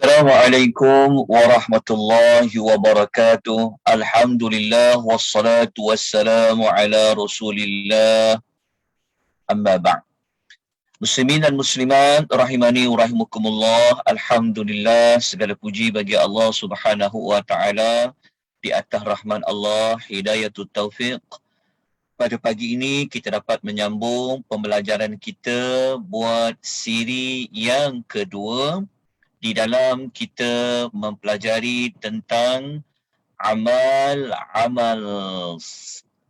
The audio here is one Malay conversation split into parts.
Assalamualaikum warahmatullahi wabarakatuh. Alhamdulillah wassalatu wassalamu ala Rasulillah. Amma ba'd. Muslimin dan muslimat rahimani wa rahimakumullah. Alhamdulillah, segala puji bagi Allah Subhanahu wa taala. Di atas rahman Allah, hidayatut taufiq. Pada pagi ini kita dapat menyambung pembelajaran kita buat siri yang kedua di dalam kita mempelajari tentang amal,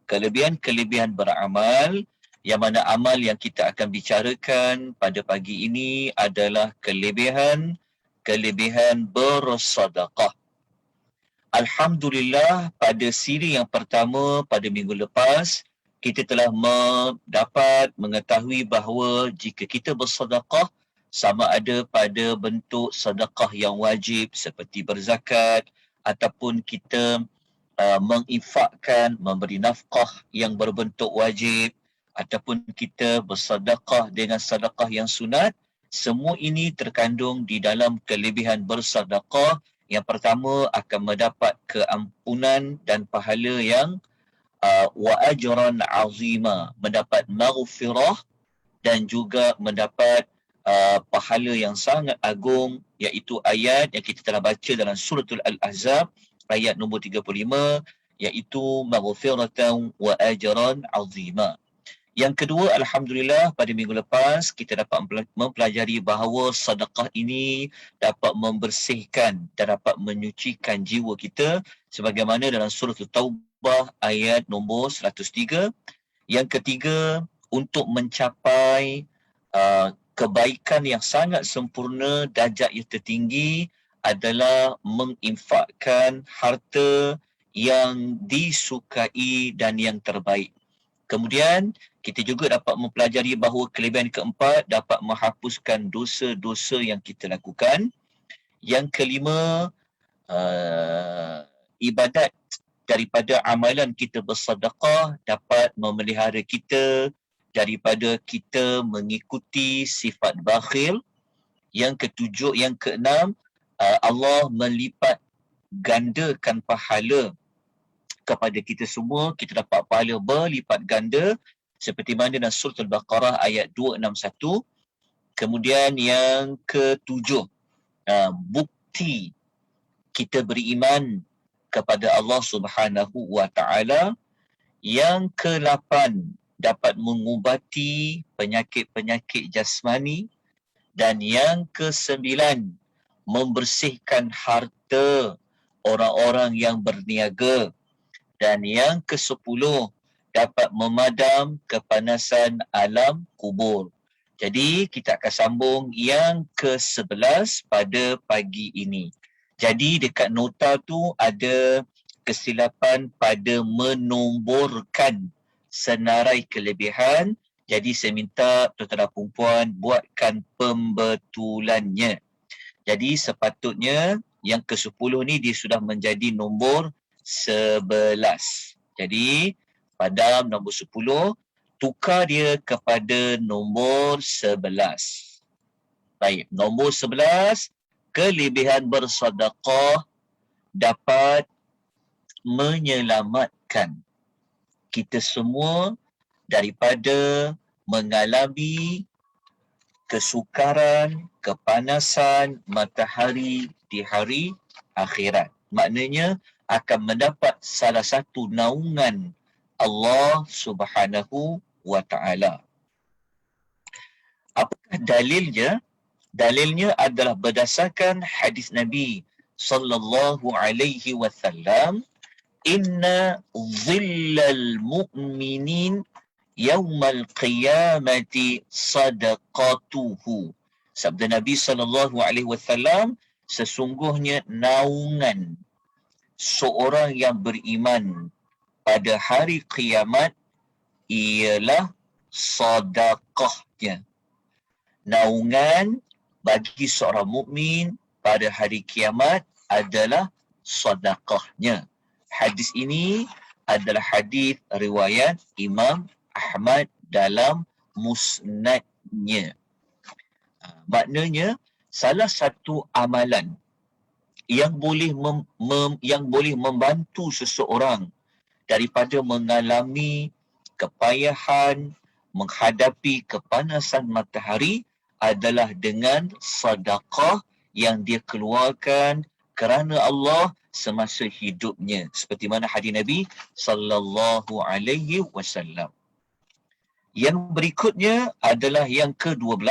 kelebihan-kelebihan beramal, yang mana amal yang kita akan bicarakan pada pagi ini adalah kelebihan bersedekah. Alhamdulillah, pada siri yang pertama pada minggu lepas, kita telah dapat mengetahui bahawa jika kita bersedekah, sama ada pada bentuk sedekah yang wajib seperti berzakat, ataupun kita menginfakkan, memberi nafkah yang berbentuk wajib, ataupun kita bersedekah dengan sedekah yang sunat, semua ini terkandung di dalam kelebihan bersedekah. Yang pertama, akan mendapat keampunan dan pahala yang wa ajran azima, mendapat maghfirah dan juga mendapat pahala yang sangat agung, iaitu ayat yang kita telah baca dalam suratul Al-Ahzab ayat nombor 35, iaitu maghfiratan wa ajran azima. Yang kedua, alhamdulillah, pada minggu lepas kita dapat mempelajari bahawa sedekah ini dapat membersihkan dan dapat menyucikan jiwa kita, sebagaimana dalam surah Taubah ayat nombor 103. Yang ketiga, untuk mencapai kebaikan yang sangat sempurna, darjat yang tertinggi, adalah menginfakkan harta yang disukai dan yang terbaik. Kemudian, kita juga dapat mempelajari bahawa kelebihan keempat dapat menghapuskan dosa-dosa yang kita lakukan. Yang kelima, ibadat daripada amalan kita bersedekah dapat memelihara kita daripada kita mengikuti sifat bakhil. Yang ketujuh, yang keenam, Allah melipat gandakan pahala kepada kita semua. Kita dapat pahala berlipat ganda seperti mana dalam surah Al-Baqarah ayat 261. Kemudian yang ketujuh, bukti kita beriman kepada Allah Subhanahu wa taala. Yang ke-8, dapat mengubati penyakit-penyakit jasmani. Dan yang ke-9, membersihkan harta orang-orang yang berniaga. Dan yang ke-10, dapat memadam kepanasan alam kubur. Jadi kita akan sambung yang ke-11 pada pagi ini. Jadi dekat nota tu ada kesilapan pada menomborkan senarai kelebihan. Jadi saya minta tuan-tuan dan puan buatkan pembetulannya. Jadi sepatutnya yang ke-10 ni dia sudah menjadi nombor 11. Jadi pada nombor 10, tukar dia kepada nombor 11. Baik, nombor 11, kelebihan bersedekah dapat menyelamatkan kita semua daripada mengalami kesukaran, kepanasan matahari di hari akhirat. Maknanya akan mendapat salah satu naungan Allah Subhanahu wa taala. Apakah dalilnya? Dalilnya adalah berdasarkan hadis Nabi sallallahu alaihi wasallam, inna dhillal mu'minin yaumal qiyamati sadaqatuhu. Sabda Nabi sallallahu alaihi wasallam, sesungguhnya naungan seorang yang beriman pada hari kiamat ialah sedekahnya. Naungan bagi seorang mukmin pada hari kiamat adalah sedekahnya. Hadis ini adalah hadis riwayat Imam Ahmad dalam musnadnya. Maknanya salah satu amalan yang boleh membantu seseorang daripada mengalami kepayahan menghadapi kepanasan matahari adalah dengan sedekah yang dia keluarkan kerana Allah semasa hidupnya, seperti mana hadis Nabi sallallahu alaihi wasallam. Yang berikutnya adalah yang ke-12.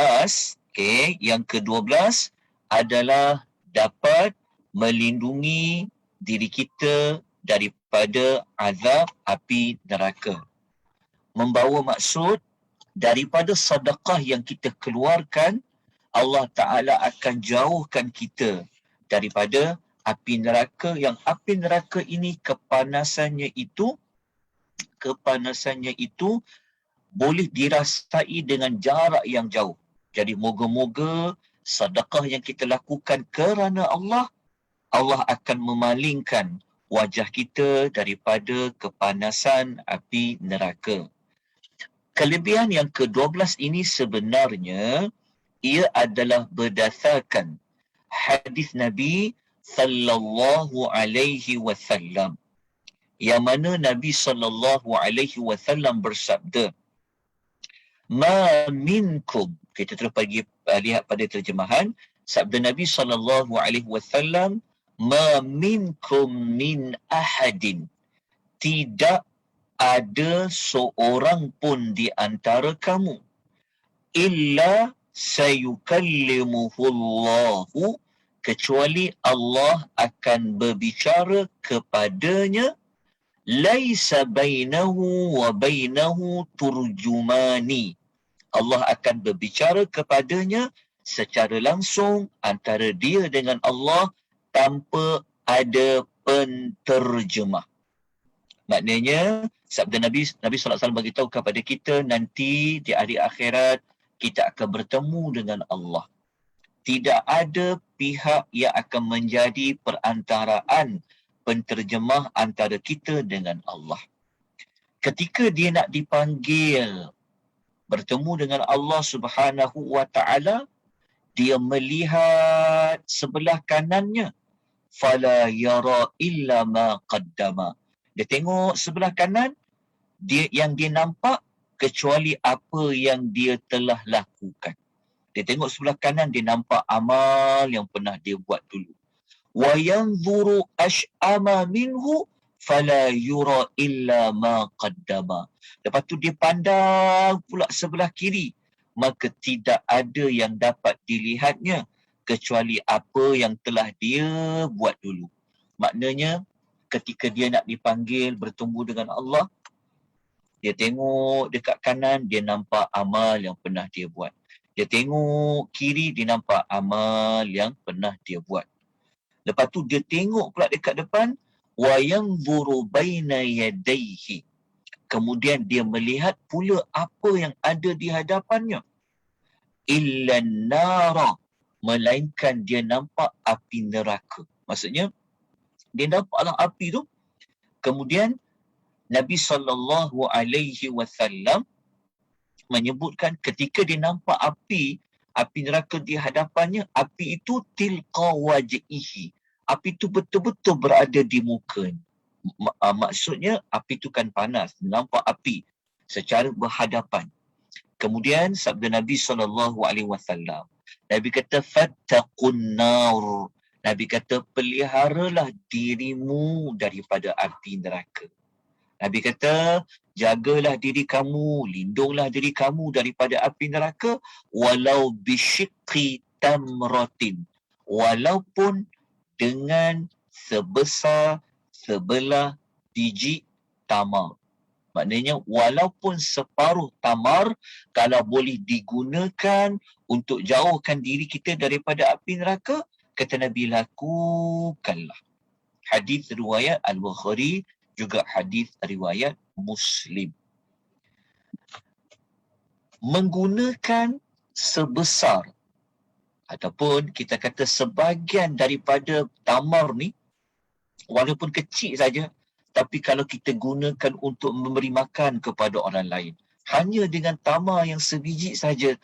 Okey, yang ke-12 adalah dapat melindungi diri kita daripada azab api neraka. Membawa maksud daripada sedekah yang kita keluarkan, Allah Ta'ala akan jauhkan kita daripada api neraka, yang api neraka ini kepanasannya itu boleh dirasai dengan jarak yang jauh. Jadi moga-moga sedekah yang kita lakukan kerana Allah, Allah akan memalingkan wajah kita daripada kepanasan api neraka. Kelebihan yang ke-12 ini sebenarnya ia adalah berdasarkan hadis Nabi sallallahu alaihi wasallam, yang mana Nabi sallallahu alaihi wasallam bersabda, "Ma minkum," kita terus pergi lihat pada terjemahan sabda Nabi sallallahu alaihi wasallam, "Ma minkum min ahadin," tidak ada seorang pun di antara kamu, illa sayukallimuhullahu, kecuali Allah akan berbicara kepadanya, laisa bainahu wa bainahu turjumani, Allah akan berbicara kepadanya secara langsung antara dia dengan Allah tanpa ada penterjemah. Maknanya sabda Nabi SAW beritahu kepada kita, nanti di hari akhirat kita akan bertemu dengan Allah. Tidak ada pihak yang akan menjadi perantaraan penterjemah antara kita dengan Allah. Ketika dia nak dipanggil bertemu dengan Allah Subhanahu wa Ta'ala, dia melihat sebelah kanannya, fala yara illa ma qaddama. Dia tengok sebelah kanan, yang dia nampak kecuali apa yang dia telah lakukan. Dia tengok sebelah kanan, dia nampak amal yang pernah dia buat dulu. Wa yanzuru ash'ama minhu fala yura illa ma qaddama. Lepas tu dia pandang pula sebelah kiri, maka tidak ada yang dapat dilihatnya kecuali apa yang telah dia buat dulu. Maknanya ketika dia nak dipanggil bertemu dengan Allah, dia tengok dekat kanan, dia nampak amal yang pernah dia buat. Dia tengok kiri, dia nampak amal yang pernah dia buat. Lepas tu dia tengok pula dekat depan, wa yanzuru baina yadayhi. Kemudian dia melihat pula apa yang ada di hadapannya. Illa nara, melainkan dia nampak api neraka. Maksudnya dia nampaklah api tu. Kemudian Nabi sallallahu alaihi wasallam menyebutkan ketika dia nampak api neraka di hadapannya, api itu tilqa wajhihi. Api itu betul-betul berada di muka. Maksudnya api itu kan panas, nampak api secara berhadapan. Kemudian sabda Nabi sallallahu alaihi wasallam, Nabi kata fattaqun nar. Nabi kata peliharalah dirimu daripada api neraka. Nabi kata jagalah diri kamu, lindunglah diri kamu daripada api neraka, walau bisyiqqi tamratin, walaupun dengan sebesar sebelah biji tamar. Maknanya walaupun separuh tamar, kalau boleh digunakan untuk jauhkan diri kita daripada api neraka, kata Nabi, lakukanlah. Hadis riwayat Al-Bukhari, juga hadis riwayat Muslim. Menggunakan sebesar ataupun kita kata sebahagian daripada tamar ni, walaupun kecil saja, tapi kalau kita gunakan untuk memberi makan kepada orang lain, hanya dengan tamar yang sebiji saja,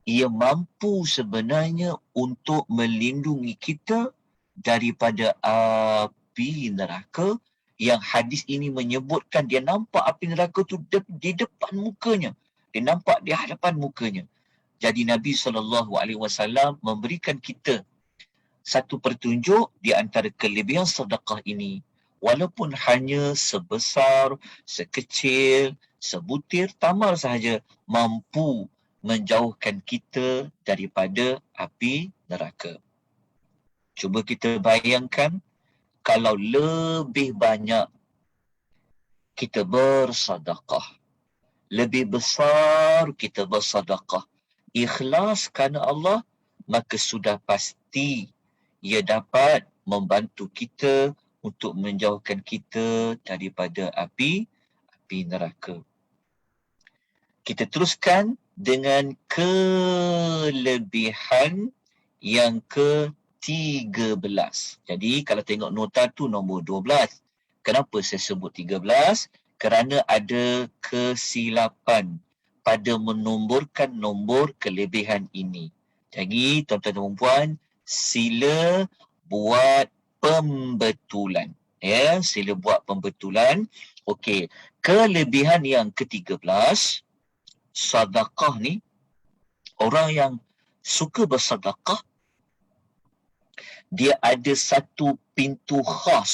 ia mampu sebenarnya untuk melindungi kita daripada api neraka, yang hadis ini menyebutkan dia nampak api neraka tu di depan mukanya. Dia nampak di hadapan mukanya. Jadi Nabi SAW memberikan kita satu petunjuk di antara kelebihan sedekah ini. Walaupun hanya sebesar, sekecil, sebutir tamar sahaja, mampu menjauhkan kita daripada api neraka. Cuba kita bayangkan, kalau lebih banyak kita bersedekah, lebih besar kita bersedekah, ikhlas kerana Allah, maka sudah pasti ia dapat membantu kita untuk menjauhkan kita daripada api neraka. Kita teruskan dengan kelebihan yang ke-13. Jadi kalau tengok nota tu nombor 12. Kenapa saya sebut 13? Kerana ada kesilapan pada menomborkan nombor kelebihan ini. Jadi tuan-tuan dan puan, sila buat pembetulan. Ya, sila buat pembetulan. Okey, kelebihan yang ke-13, sedekah ni, orang yang suka bersedekah, dia ada satu pintu khas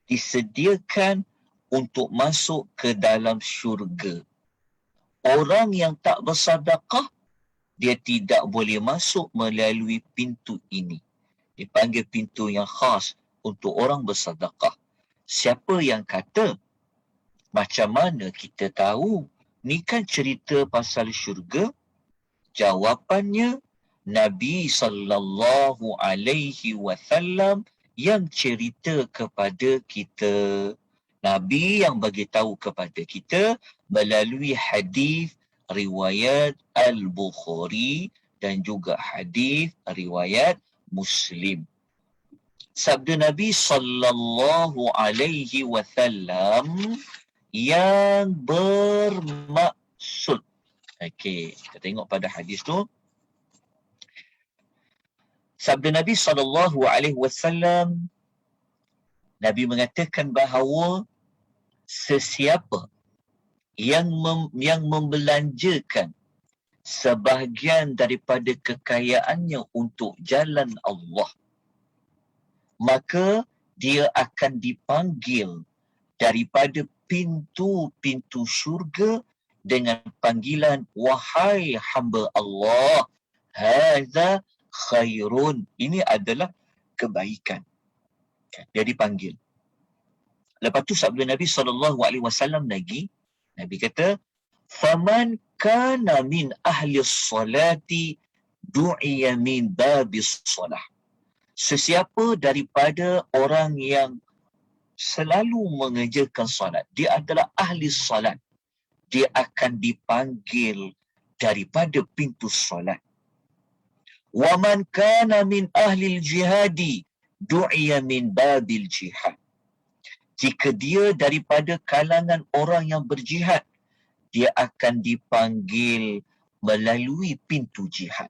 disediakan untuk masuk ke dalam syurga. Orang yang tak bersedekah, dia tidak boleh masuk melalui pintu ini. Dipanggil pintu yang khas untuk orang bersedekah. Siapa yang kata? Macam mana kita tahu? Ni kan cerita pasal syurga. Jawapannya, Nabi SAW yang cerita kepada kita. Nabi yang bagi tahu kepada kita melalui hadis riwayat Al-Bukhari dan juga hadis riwayat Muslim. Sabda Nabi SAW yang bermaksud. Okey, kita tengok pada hadis tu. Sabda Nabi SAW, Nabi mengatakan bahawa sesiapa yang membelanjakan sebahagian daripada kekayaannya untuk jalan Allah, maka dia akan dipanggil daripada pintu-pintu syurga dengan panggilan, wahai hamba Allah, hadza khairun. Ini adalah kebaikan. Dia dipanggil. Lepas tu sabda Nabi SAW lagi, Nabi kata, faman kana min ahli salati du'iya min babis salah. Sesiapa daripada orang yang selalu mengerjakan salat, dia adalah ahli salat, dia akan dipanggil daripada pintu salat. Wa man kana min ahli jihadi du'iya min babil jihad. Jika dia daripada kalangan orang yang berjihad, dia akan dipanggil melalui pintu jihad.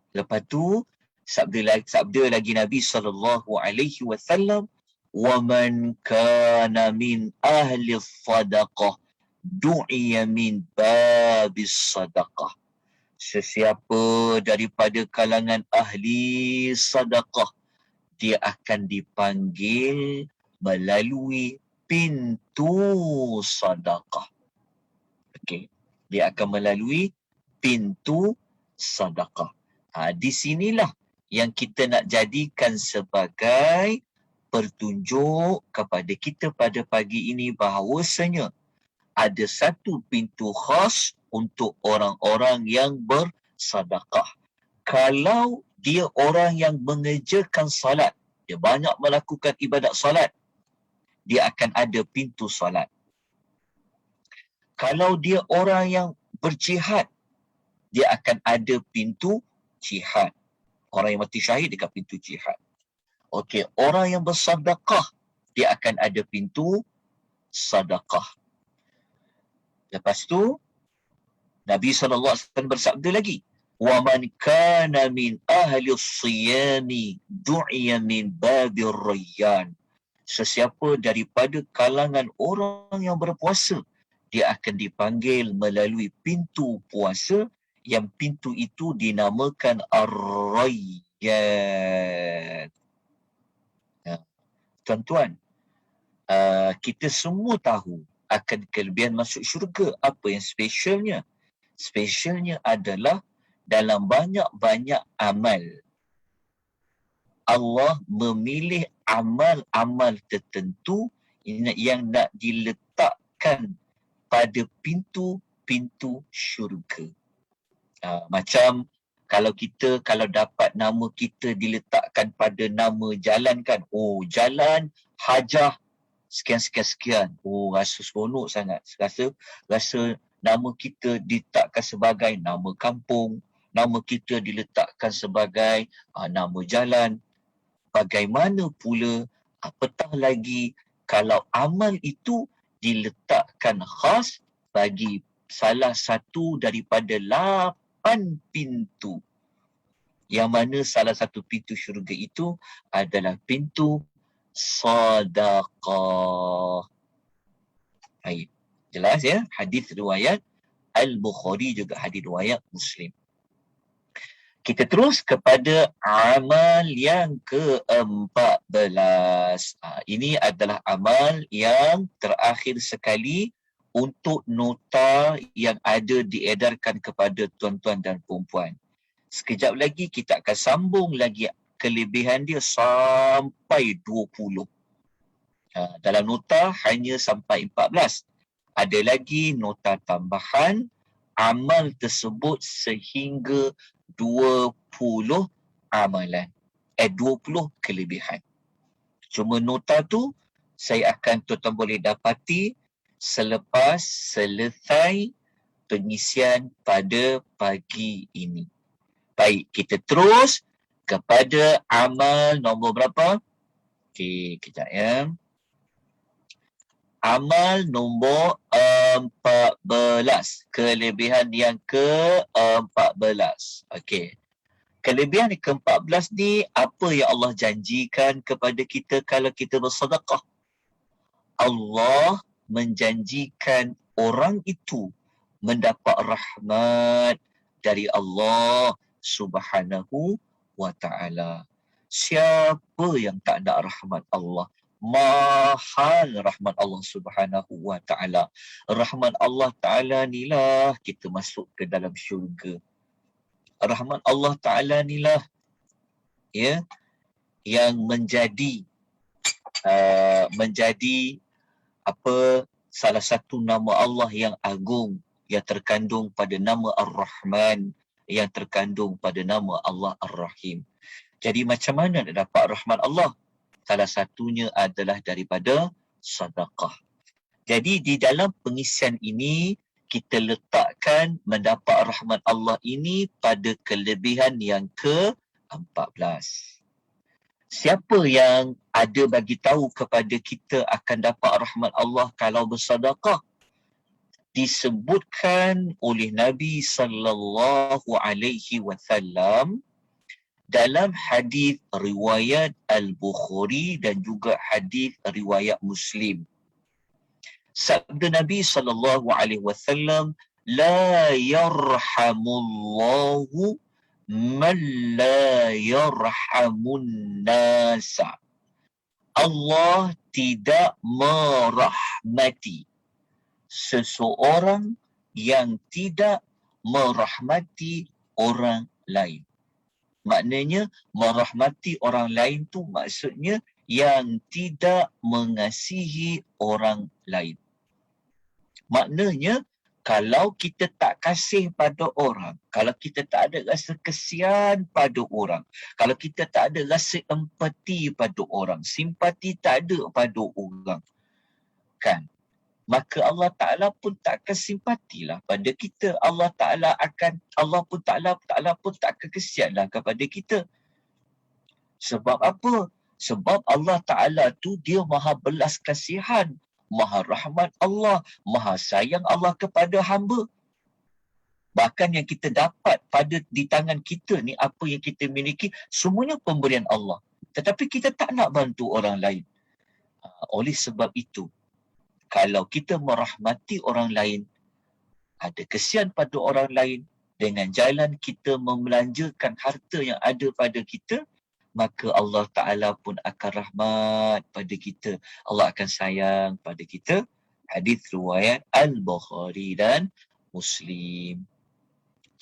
Lepas tu sabda lagi Nabi SAW, wa man kana min ahli sadaqah du'iya min babis sadaqah. Sesiapa daripada kalangan ahli sedekah, dia akan dipanggil melalui pintu sedekah. Okey, dia akan melalui pintu sedekah. Di sinilah yang kita nak jadikan sebagai pertunjuk kepada kita pada pagi ini bahawasanya ada satu pintu khas untuk orang-orang yang bersedekah. Kalau dia orang yang mengerjakan salat, dia banyak melakukan ibadat salat, dia akan ada pintu salat. Kalau dia orang yang berjihad, dia akan ada pintu jihad. Orang yang mati syahid dekat pintu jihad. Okey, orang yang bersedekah, dia akan ada pintu sedekah. Lepas tu, Nabi SAW bersabda lagi, Wa man kana min ahli as-siyami du'iya min babir rayyan. Sesiapa daripada kalangan orang yang berpuasa, dia akan dipanggil melalui pintu puasa yang pintu itu dinamakan Ar-Rayyan. Tuan-tuan, kita semua tahu akan kelebihan masuk syurga. Apa yang spesialnya? Spesialnya adalah dalam banyak-banyak amal, Allah memilih amal-amal tertentu yang nak diletakkan pada pintu-pintu syurga. Macam kalau dapat nama kita diletakkan pada nama jalan kan. Oh, jalan Hajah sekian-sekian-sekian. Oh, rasa seronok sangat. Rasa nama kita diletakkan sebagai nama kampung. Nama kita diletakkan sebagai nama jalan. Bagaimana pula apatah lagi kalau amal itu diletakkan khas bagi salah satu daripada 8 pintu. Yang mana salah satu pintu syurga itu adalah pintu sadaqah. Baik. Jelas ya? Hadis riwayat Al-Bukhari, juga hadis riwayat Muslim. Kita terus kepada amal yang ke-14. Ini adalah amal yang terakhir sekali untuk nota yang ada diedarkan kepada tuan-tuan dan perempuan. Sekejap lagi kita akan sambung lagi kelebihan dia sampai 20. Dalam nota hanya sampai 14. Ada lagi nota tambahan, amal tersebut sehingga 20 amalan. 20 kelebihan. Cuma nota tu saya akan tuan-tuan boleh dapati selepas selesai pengisian pada pagi ini. Baik, kita terus kepada amal nombor berapa? Okey, kejap ya. Amal nombor 14. Kelebihan yang ke-14. Okey. Kelebihan yang ke-14 ni, apa yang Allah janjikan kepada kita kalau kita bersedekah? Allah menjanjikan orang itu mendapat rahmat dari Allah Subhanahu wa ta'ala. Siapa yang tak nak rahmat Allah? Mahal rahmat Allah Subhanahu wa ta'ala. Rahmat Allah ta'ala nilah kita masuk ke dalam syurga. Rahmat Allah ta'ala nilah ya, yang menjadi salah satu nama Allah yang agung, yang terkandung pada nama Ar-Rahman, yang terkandung pada nama Allah Ar-Rahim. Jadi macam mana nak dapat rahmat Allah? Salah satunya adalah daripada sedekah. Jadi di dalam pengisian ini, kita letakkan mendapat rahmat Allah ini pada kelebihan yang ke-14. Siapa yang ada bagi tahu kepada kita akan dapat rahmat Allah kalau bersedekah? Disebutkan oleh Nabi sallallahu alaihi wasallam dalam hadis riwayat Al-Bukhari dan juga hadis riwayat Muslim. Sabda Nabi sallallahu alaihi wasallam, la yarhamullahu man la yarhamun nasa. Allah tidak merahmati seseorang yang tidak merahmati orang lain. Maknanya merahmati orang lain tu maksudnya yang tidak mengasihi orang lain. Maknanya kalau kita tak kasih pada orang, kalau kita tak ada rasa kesian pada orang, kalau kita tak ada rasa empati pada orang, simpati tak ada pada orang, kan? Maka Allah Ta'ala pun tak akan simpatilah pada kita. Allah pun tak akan kesianlah kepada kita. Sebab apa? Sebab Allah Ta'ala tu dia maha belas kasihan, maha rahmat Allah, maha sayang Allah kepada hamba. Bahkan yang kita dapat di tangan kita ni, apa yang kita miliki, semuanya pemberian Allah. Tetapi kita tak nak bantu orang lain. Oleh sebab itu, kalau kita merahmati orang lain, ada kesian pada orang lain, dengan jalan kita membelanjakan harta yang ada pada kita, maka Allah Ta'ala pun akan rahmat pada kita. Allah akan sayang pada kita. Hadis riwayat Al-Bukhari dan Muslim.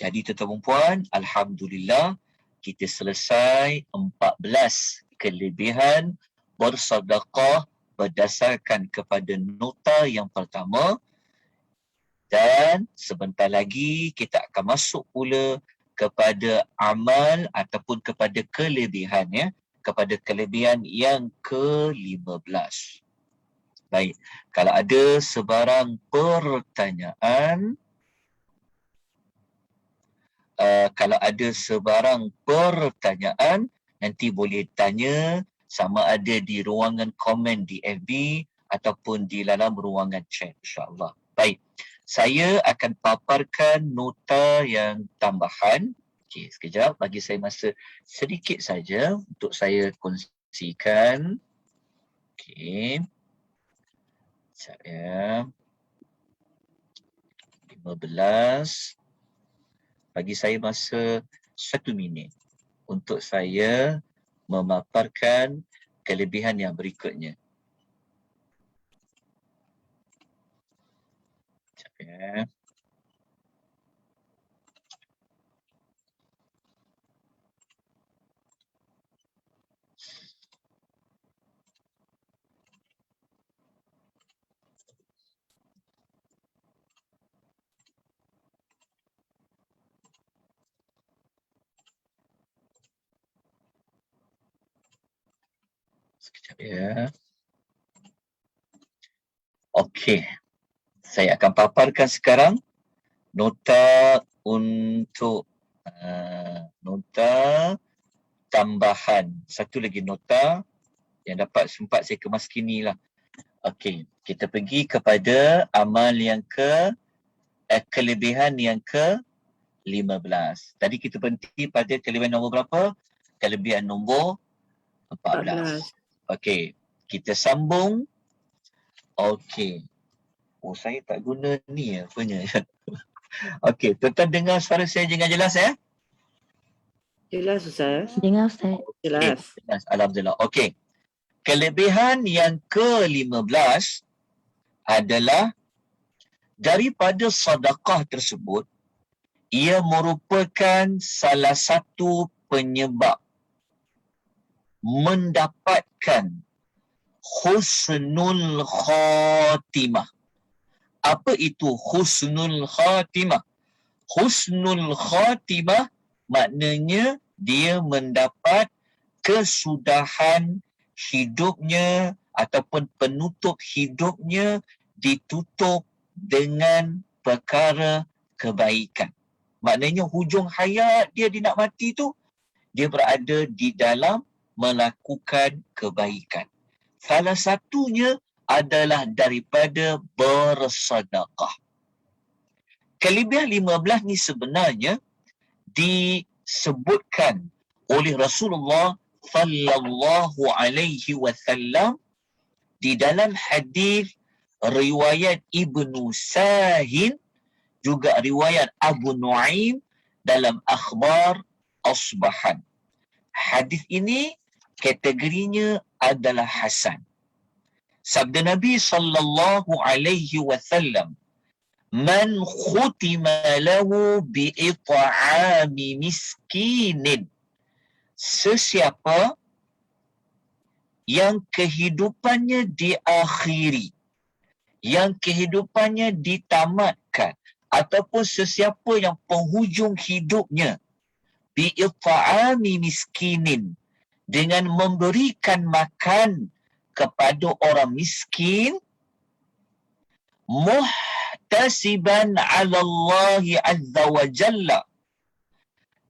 Jadi tuan-tuan dan puan, Alhamdulillah, kita selesai 14 kelebihan bersedekah berdasarkan kepada nota yang pertama. Dan sebentar lagi kita akan masuk pula kepada amal ataupun kepada kelebihan, ya, kepada kelebihan yang ke-15. Baik, kalau ada sebarang pertanyaan, nanti boleh tanya sama ada di ruangan komen di FB ataupun di dalam ruangan chat, insya-Allah. Baik. Saya akan paparkan nota yang tambahan. Okey, sekejap, bagi saya masa sedikit saja untuk saya kongsikan. Okey. Sekejap ya. 15. Bagi saya masa 1 minit untuk saya memaparkan kelebihan yang berikutnya. Ya. Sekejap ya. Okey. Saya akan paparkan sekarang nota untuk nota tambahan. Satu lagi nota yang dapat sempat saya kemaskini lah. Okey, kita pergi kepada amal yang kelebihan yang ke-15. Tadi kita berhenti pada kelebihan nombor berapa? Kelebihan nombor 14. Okey, kita sambung. Okey. Oh, saya tak guna ni apanya. Okey, tuan-tuan dengar suara saya dengan jelas ya? Jelas Ustaz. Dengar Ustaz. Jelas. Jelas. Alhamdulillah. Okey. Kelebihan yang ke-15 adalah daripada sedekah tersebut, ia merupakan salah satu penyebab mendapatkan husnul khatimah. Apa itu husnul khatimah? Husnul khatimah maknanya dia mendapat kesudahan hidupnya ataupun penutup hidupnya ditutup dengan perkara kebaikan. Maknanya hujung hayat dia nak mati tu, dia berada di dalam melakukan kebaikan. Salah satunya adalah daripada bersedekah. Kelebihan 15 ni sebenarnya disebutkan oleh Rasulullah sallallahu alaihi wasallam di dalam hadis riwayat Ibnu Sahin, juga riwayat Abu Nuaim dalam Akhbar Asbahan. Hadis ini kategorinya adalah hasan. Sabda Nabi sallallahu alaihi wasallam, "Man khutima lahu bi it'ami miskinin." Sesiapa yang kehidupannya diakhiri, yang kehidupannya ditamatkan, ataupun sesiapa yang penghujung hidupnya bi it'ami miskinin, dengan memberikan makan kepada orang miskin, muhtasiban 'ala Allah azza wa jalla,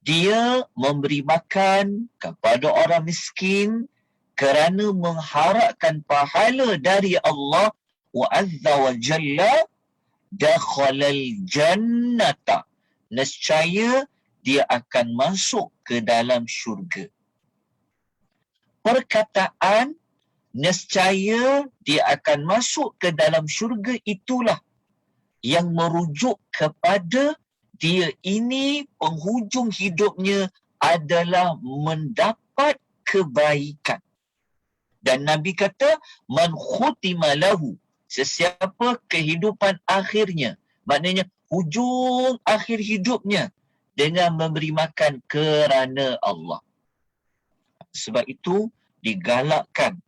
dia memberi makan kepada orang miskin kerana mengharapkan pahala dari Allah wa azza wa jalla, dakhalal jannata, nescaya dia akan masuk ke dalam syurga. Perkataan nescaya dia akan masuk ke dalam syurga itulah yang merujuk kepada dia ini penghujung hidupnya adalah mendapat kebaikan. Dan Nabi kata, man khutima lahu, sesiapa kehidupan akhirnya, maknanya hujung akhir hidupnya dengan memberi makan kerana Allah. Sebab itu digalakkan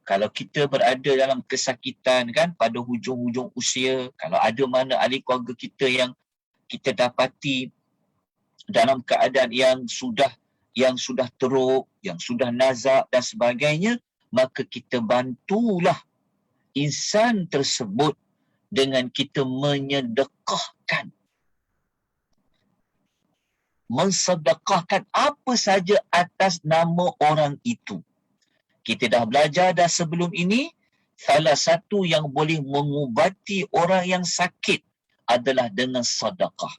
kalau kita berada dalam kesakitan kan pada hujung-hujung usia, kalau ada mana ahli keluarga kita yang kita dapati dalam keadaan yang sudah teruk, yang sudah nazak dan sebagainya, maka kita bantulah insan tersebut dengan kita menyedekahkan, mensedekahkan apa saja atas nama orang itu. Kita dah belajar dah sebelum ini, salah satu yang boleh mengubati orang yang sakit adalah dengan sedekah.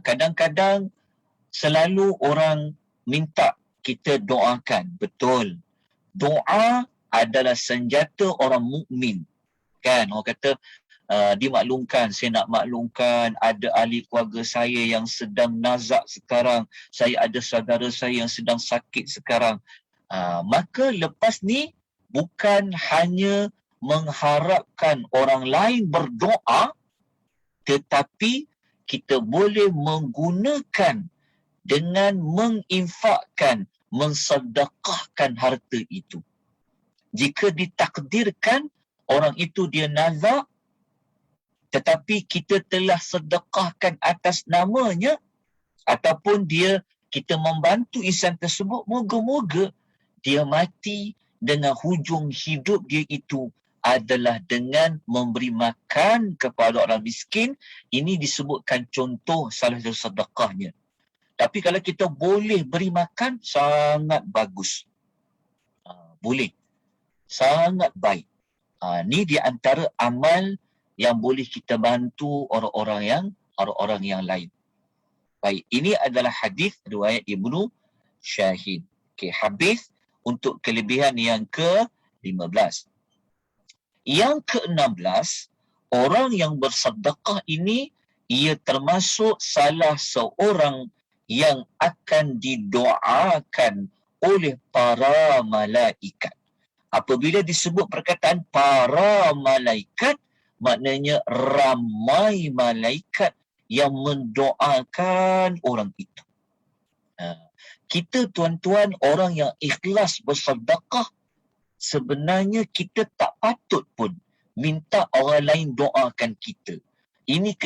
Kadang-kadang selalu orang minta kita doakan. Betul. Doa adalah senjata orang mukmin. Kan? Orang kata, dimaklumkan, saya nak maklumkan ada ahli keluarga saya yang sedang nazak sekarang. Saya ada saudara saya yang sedang sakit sekarang. Maka lepas ni bukan hanya mengharapkan orang lain berdoa, tetapi kita boleh menggunakan dengan menginfakkan, mensedekahkan harta itu. Jika ditakdirkan orang itu dia nazak, tetapi kita telah sedekahkan atas namanya, ataupun kita membantu insan tersebut, moga-moga dia mati dengan hujung hidup dia itu adalah dengan memberi makan kepada orang miskin. Ini disebutkan contoh salah satu sedekahnya. Tapi kalau kita boleh beri makan, sangat bagus. Boleh. Sangat baik. Ni di antara amal yang boleh kita bantu orang-orang yang lain. Baik, ini adalah hadis riwayat Ibnu Syahid. Okey, habis untuk kelebihan yang ke-15. Yang ke-16, orang yang bersedekah ini, ia termasuk salah seorang yang akan didoakan oleh para malaikat. Apabila disebut perkataan para malaikat, maknanya ramai malaikat yang mendoakan orang itu. Kita tuan-tuan, orang yang ikhlas bersedekah, sebenarnya kita tak patut pun minta orang lain doakan kita. Ini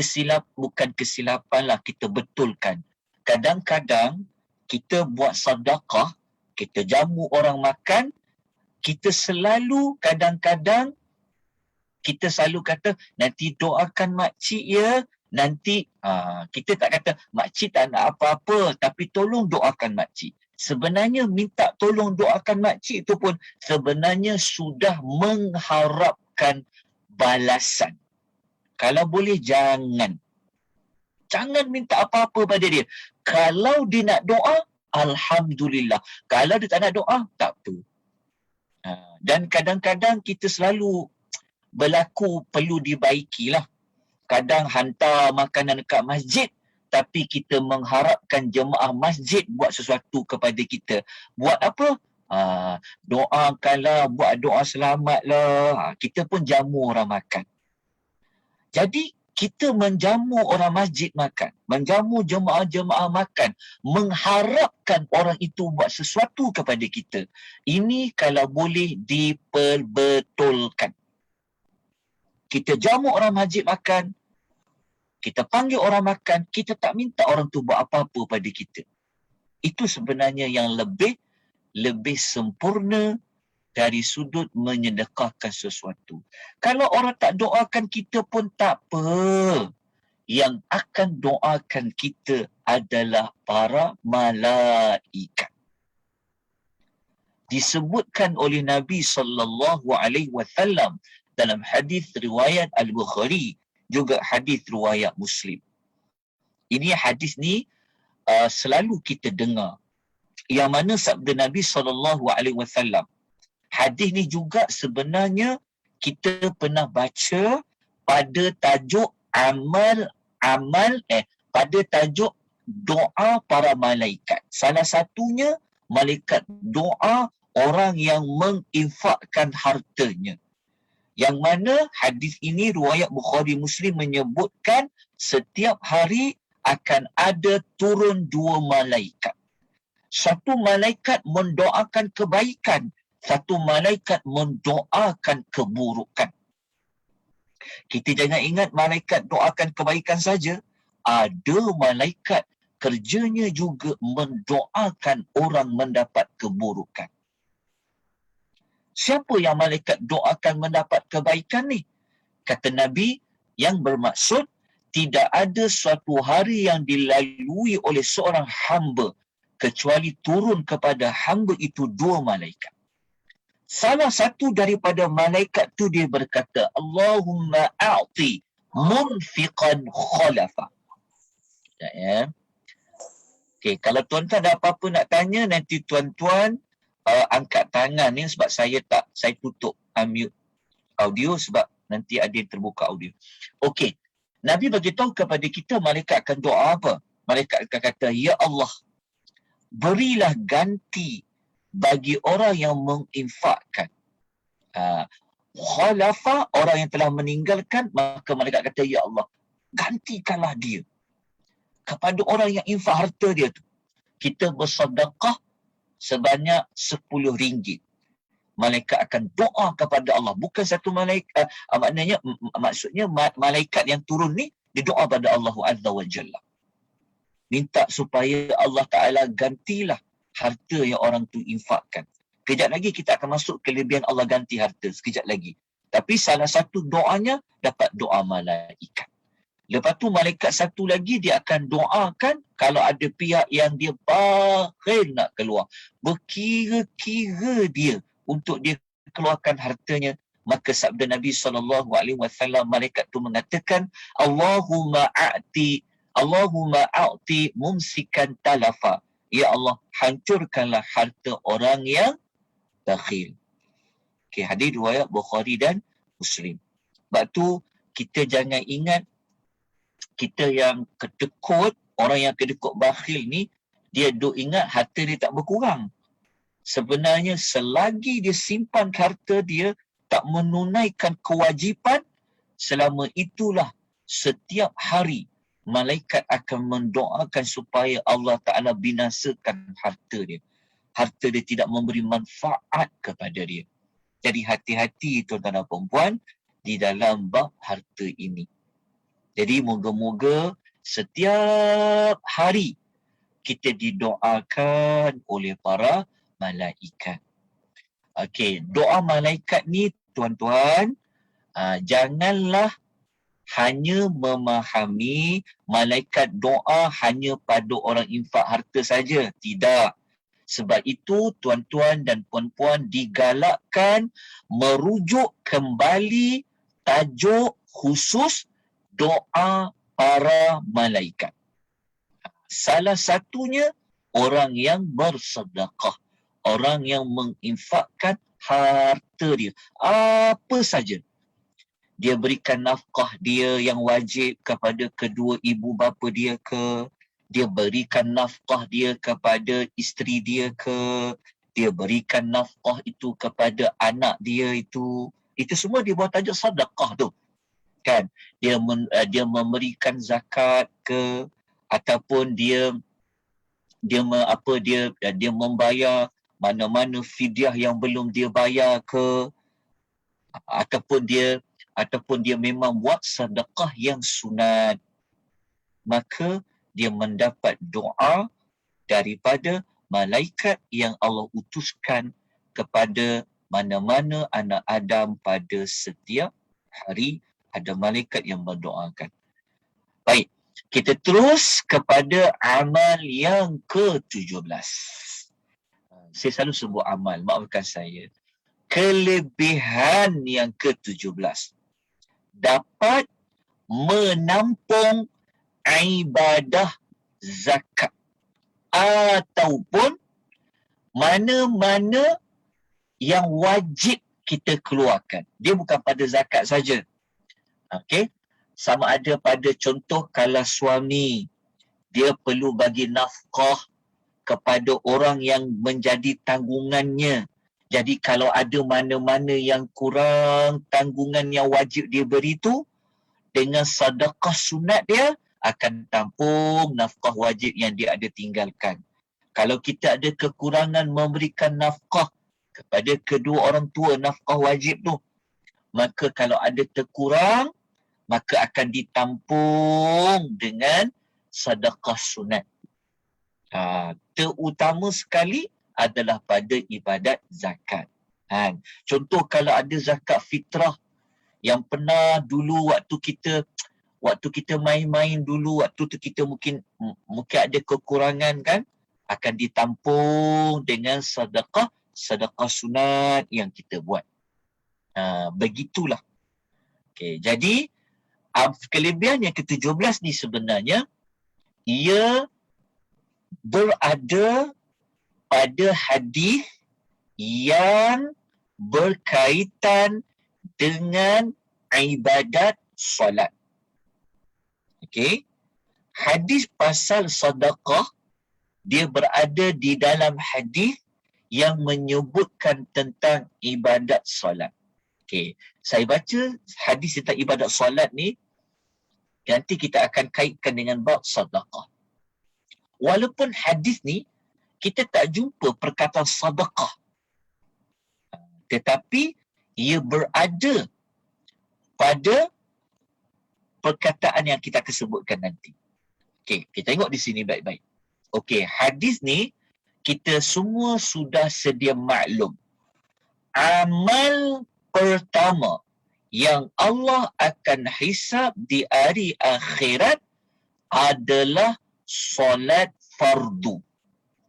bukan kesilapan lah, kita betulkan. Kadang-kadang kita buat sedekah, kita jamu orang makan, kita selalu kata, nanti doakan makcik ya, nanti kita tak kata makcik tak nak apa-apa, tapi tolong doakan makcik. Sebenarnya minta tolong doakan makcik itu pun sebenarnya sudah mengharapkan balasan. Kalau boleh jangan minta apa-apa pada dia. Kalau dia nak doa, alhamdulillah. Kalau dia tak nak doa, tak apa. Dan kadang-kadang kita selalu berlaku perlu dibaikilah. Kadang hantar makanan dekat masjid, tapi kita mengharapkan jemaah masjid buat sesuatu kepada kita. Buat apa? Doakanlah, buat doa selamatlah. Kita pun jamu orang makan. Jadi, kita menjamu orang masjid makan, menjamu jemaah-jemaah makan, mengharapkan orang itu buat sesuatu kepada kita. Ini kalau boleh diperbetulkan. Kita jamu orang masjid makan, kita panggil orang makan, kita tak minta orang tu buat apa-apa pada kita. Itu sebenarnya yang lebih sempurna dari sudut menyedekahkan sesuatu. Kalau orang tak doakan kita pun tak apa. Yang akan doakan kita adalah para malaikat. Disebutkan oleh Nabi SAW dalam hadis riwayat Al-Bukhari, juga hadis riwayat Muslim. Ini hadis ni selalu kita dengar. Yang mana sabda Nabi SAW. Hadis ni juga sebenarnya kita pernah baca pada tajuk pada tajuk doa para malaikat. Salah satunya malaikat doa orang yang menginfakkan hartanya. Yang mana hadis ini riwayat Bukhari Muslim menyebutkan setiap hari akan ada turun 2 malaikat. Satu malaikat mendoakan kebaikan, satu malaikat mendoakan keburukan. Kita jangan ingat malaikat doakan kebaikan saja. Ada malaikat kerjanya juga mendoakan orang mendapat keburukan. Siapa yang malaikat doakan mendapat kebaikan ni? Kata Nabi, yang bermaksud tidak ada suatu hari yang dilalui oleh seorang hamba kecuali turun kepada hamba itu 2 malaikat. Salah satu daripada malaikat tu dia berkata, Allahumma a'ti munfiqan khalafa. Ya. Okey, kalau tuan-tuan ada apa-apa nak tanya, nanti tuan-tuan angkat tangan ni sebab saya tutup unmute audio sebab nanti ada yang terbuka audio. Okey. Nabi bagi tahu kepada kita malaikat akan doa apa? Malaikat akan kata, ya Allah, berilah ganti bagi orang yang menginfakkan. Khalafa, orang yang telah meninggalkan, maka malaikat kata, ya Allah, gantikanlah dia kepada orang yang infak harta dia tu. Kita bersedekah sebanyak RM10. Malaikat akan doa kepada Allah. Bukan satu malaikat, maksudnya malaikat yang turun ni, dia doa pada Allah Azza wa Jalla. Minta supaya Allah Ta'ala gantilah harta yang orang tu infakkan. Kejap lagi kita akan masuk kelebihan Allah ganti harta. Sekejap lagi. Tapi salah satu doanya dapat doa malaikat. Lepas tu malaikat satu lagi dia akan doakan kalau ada pihak yang dia bakhil nak keluar. Berkira-kira dia untuk dia keluarkan hartanya. Maka sabda Nabi SAW, malaikat tu mengatakan, Allahumma a'ti mumsikan talafa. Ya Allah, hancurkanlah harta orang yang bakhil. Okay, hadis riwayat Bukhari dan Muslim. Sebab tu kita jangan ingat kita yang kedekut, orang yang kedekut bakhil ni, dia duk ingat harta dia tak berkurang. Sebenarnya selagi dia simpan harta dia, tak menunaikan kewajipan, selama itulah setiap hari malaikat akan mendoakan supaya Allah Ta'ala binasakan harta dia. Harta dia tidak memberi manfaat kepada dia. Jadi hati-hati tuan-tuan dan perempuan di dalam bab harta ini. Jadi moga-moga setiap hari kita didoakan oleh para malaikat. Okey, doa malaikat ni tuan-tuan, janganlah hanya memahami malaikat doa hanya pada orang infak harta saja. Tidak. Sebab itu tuan-tuan dan puan-puan digalakkan merujuk kembali tajuk khusus doa para malaikat. Salah satunya orang yang bersedekah, orang yang menginfakkan harta dia. Apa saja. Dia berikan nafkah dia yang wajib kepada kedua ibu bapa dia ke, dia berikan nafkah dia kepada isteri dia ke, dia berikan nafkah itu kepada anak dia itu semua di bawah tajuk sedekah tu. Kan? Dia memberikan zakat ke, ataupun dia membayar mana-mana fidyah yang belum dia bayar ke, ataupun dia memang buat sedekah yang sunat, maka dia mendapat doa daripada malaikat yang Allah utuskan kepada mana-mana anak Adam pada setiap hari. Ada malaikat yang mendoakan. Baik, kita terus kepada amal yang ke-17. Saya selalu sebut amal, maafkan saya. Kelebihan yang ke-17. Dapat menampung ibadah zakat ataupun mana-mana yang wajib kita keluarkan. Dia bukan pada zakat saja. Okey. Sama ada pada contoh kalau suami dia perlu bagi nafkah kepada orang yang menjadi tanggungannya. Jadi kalau ada mana-mana yang kurang tanggungan yang wajib dia beri tu, dengan sedekah sunat dia akan tampung nafkah wajib yang dia ada tinggalkan. Kalau kita ada kekurangan memberikan nafkah kepada kedua orang tua, nafkah wajib tu, maka kalau ada terkurang, maka akan ditampung dengan sedekah sunat. Terutama sekali adalah pada ibadat zakat. Contoh kalau ada zakat fitrah yang pernah dulu waktu kita main-main dulu, waktu tu kita mungkin ada kekurangan kan, akan ditampung dengan sedekah sunat yang kita buat. Begitulah. Okay, jadi kelebihan yang ke-17 ni sebenarnya ia berada pada hadis yang berkaitan dengan ibadat solat. Okey. Hadis pasal sedekah dia berada di dalam hadis yang menyebutkan tentang ibadat solat. Okey, saya baca hadis tentang ibadat solat ni, nanti kita akan kaitkan dengan bab sedekah. Walaupun hadis ni kita tak jumpa perkataan sedekah, tetapi ia berada pada perkataan yang kita akan sebutkan nanti. Okey, kita tengok di sini baik-baik. Okey, hadis ni kita semua sudah sedia maklum. Amal pertama yang Allah akan hisab di hari akhirat adalah solat fardu.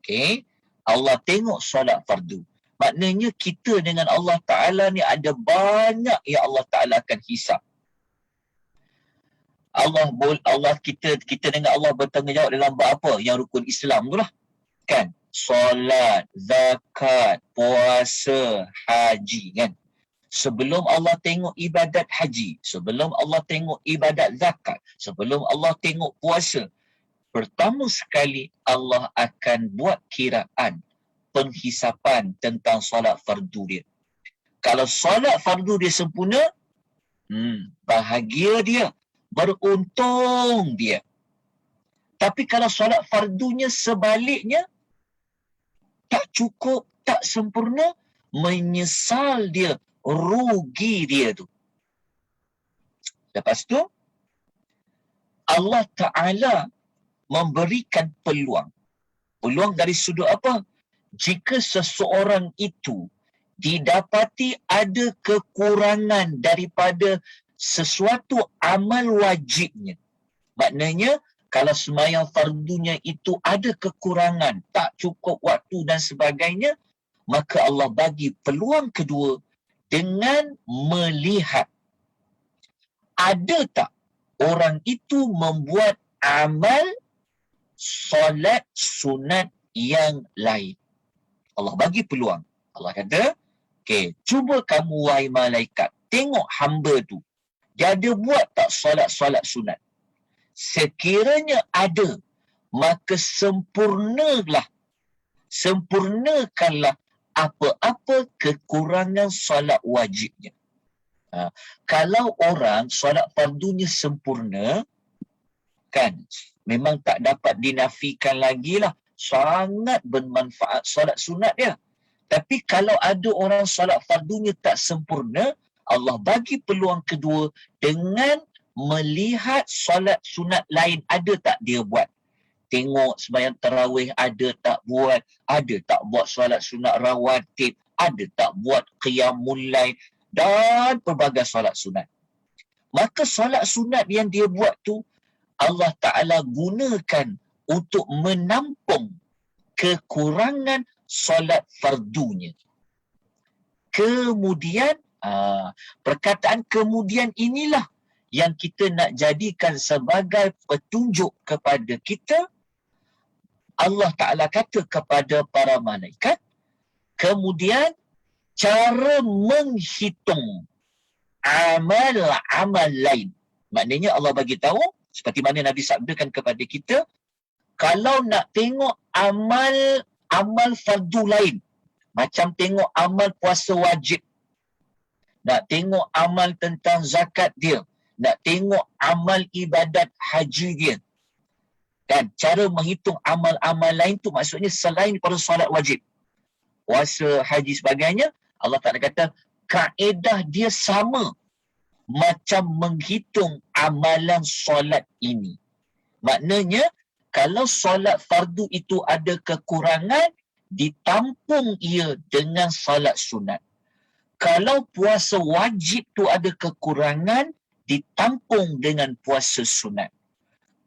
Okey, Allah tengok solat fardu. Maknanya kita dengan Allah Ta'ala ni ada banyak yang Allah Ta'ala akan hisab. Kita dengan Allah bertanggungjawab dalam bab apa? Yang rukun Islam tu lah. Kan? Solat, zakat, puasa, haji kan? Sebelum Allah tengok ibadat haji, sebelum Allah tengok ibadat zakat, sebelum Allah tengok puasa, pertama sekali Allah akan buat kiraan penghisapan tentang solat fardu dia. Kalau solat fardu dia sempurna, bahagia dia, beruntung dia. Tapi kalau solat fardunya sebaliknya, tak cukup, tak sempurna, menyesal dia, rugi dia tu. Lepas tu, Allah Ta'ala memberikan peluang. Peluang dari sudut apa? Jika seseorang itu didapati ada kekurangan daripada sesuatu amal wajibnya. Maknanya, kalau sembahyang fardunya itu ada kekurangan, tak cukup waktu dan sebagainya, maka Allah bagi peluang kedua dengan melihat ada tak orang itu membuat amal solat sunat yang lain. Allah bagi peluang. Allah kata, okey, cuba kamu wahai malaikat, tengok hamba tu, dia ada buat tak solat-solat sunat? Sekiranya ada, maka sempurnakanlah apa-apa kekurangan solat wajibnya. Kalau orang solat fardunya sempurna, kan, memang tak dapat dinafikan lagi lah, sangat bermanfaat solat sunat dia. Tapi kalau ada orang solat fardunya tak sempurna, Allah bagi peluang kedua dengan melihat solat sunat lain ada tak dia buat. Tengok sembahyang tarawih ada tak buat, ada tak buat solat sunat rawatib, ada tak buat qiyamul lail dan pelbagai solat sunat. Maka solat sunat yang dia buat tu Allah Ta'ala gunakan untuk menampung kekurangan solat fardunya. Kemudian, perkataan kemudian inilah yang kita nak jadikan sebagai petunjuk kepada kita, Allah Ta'ala kata kepada para malaikat, kemudian cara menghitung amal lain. Maknanya Allah bagi tahu, seperti mana Nabi sabdakan kepada kita, kalau nak tengok amal fardu lain, macam tengok amal puasa wajib, nak tengok amal tentang zakat dia, nak tengok amal ibadat haji dia, kan? Cara menghitung amal-amal lain tu maksudnya selain daripada solat wajib, puasa, haji sebagainya, Allah Ta'ala kata kaedah dia sama macam menghitung amalan solat ini. Maknanya kalau solat fardu itu ada kekurangan, ditampung ia dengan solat sunat. Kalau puasa wajib tu ada kekurangan, ditampung dengan puasa sunat.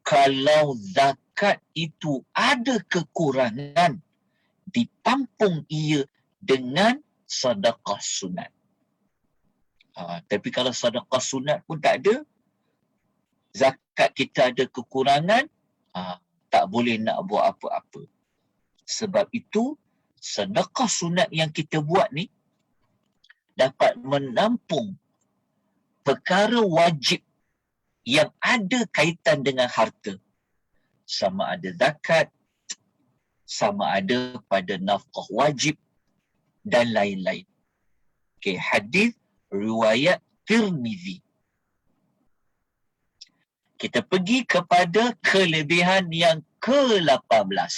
Kalau zakat itu ada kekurangan, ditampung ia dengan sedekah sunat. Tapi kalau sedekah sunat pun tak ada, zakat kita ada kekurangan, tak boleh nak buat apa-apa. Sebab itu, sedekah sunat yang kita buat ni dapat menampung perkara wajib yang ada kaitan dengan harta. Sama ada zakat, sama ada pada nafkah wajib dan lain-lain. Okay, hadis riwayat Tirmizi. Kita pergi kepada kelebihan yang ke-18.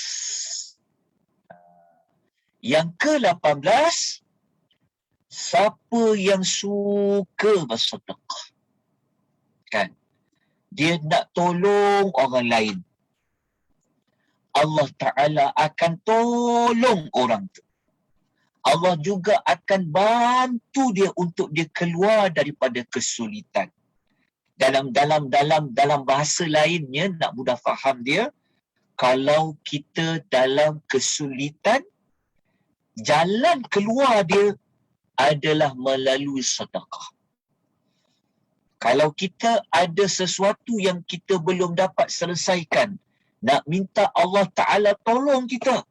Yang ke-18, siapa yang suka bersedekah, kan? Dia nak tolong orang lain, Allah Ta'ala akan tolong orang tu. Allah juga akan bantu dia untuk dia keluar daripada kesulitan. Dalam bahasa lainnya, nak mudah faham dia, kalau kita dalam kesulitan, jalan keluar dia adalah melalui sedekah. Kalau kita ada sesuatu yang kita belum dapat selesaikan, nak minta Allah Ta'ala tolong kita,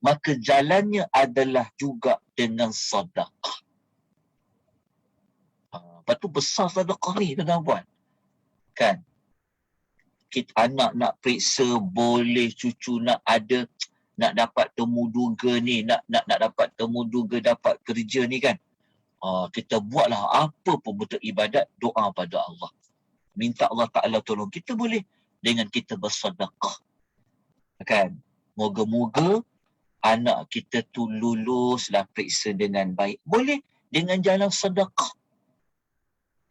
maka jalannya adalah juga dengan sedekah. Lepas tu besar sedekah ni, tuan-tuan. Kan? Kita anak nak periksa, boleh cucu nak ada, nak dapat temu duga ni, nak dapat temu duga dapat kerja ni kan. Kita buatlah apa pun bentuk ibadat, doa pada Allah. Minta Allah Ta'ala tolong. Kita boleh dengan kita bersedekah. Kan? Moga-moga anak kita tu luluslah periksa dengan baik. Boleh dengan jalan sedekah.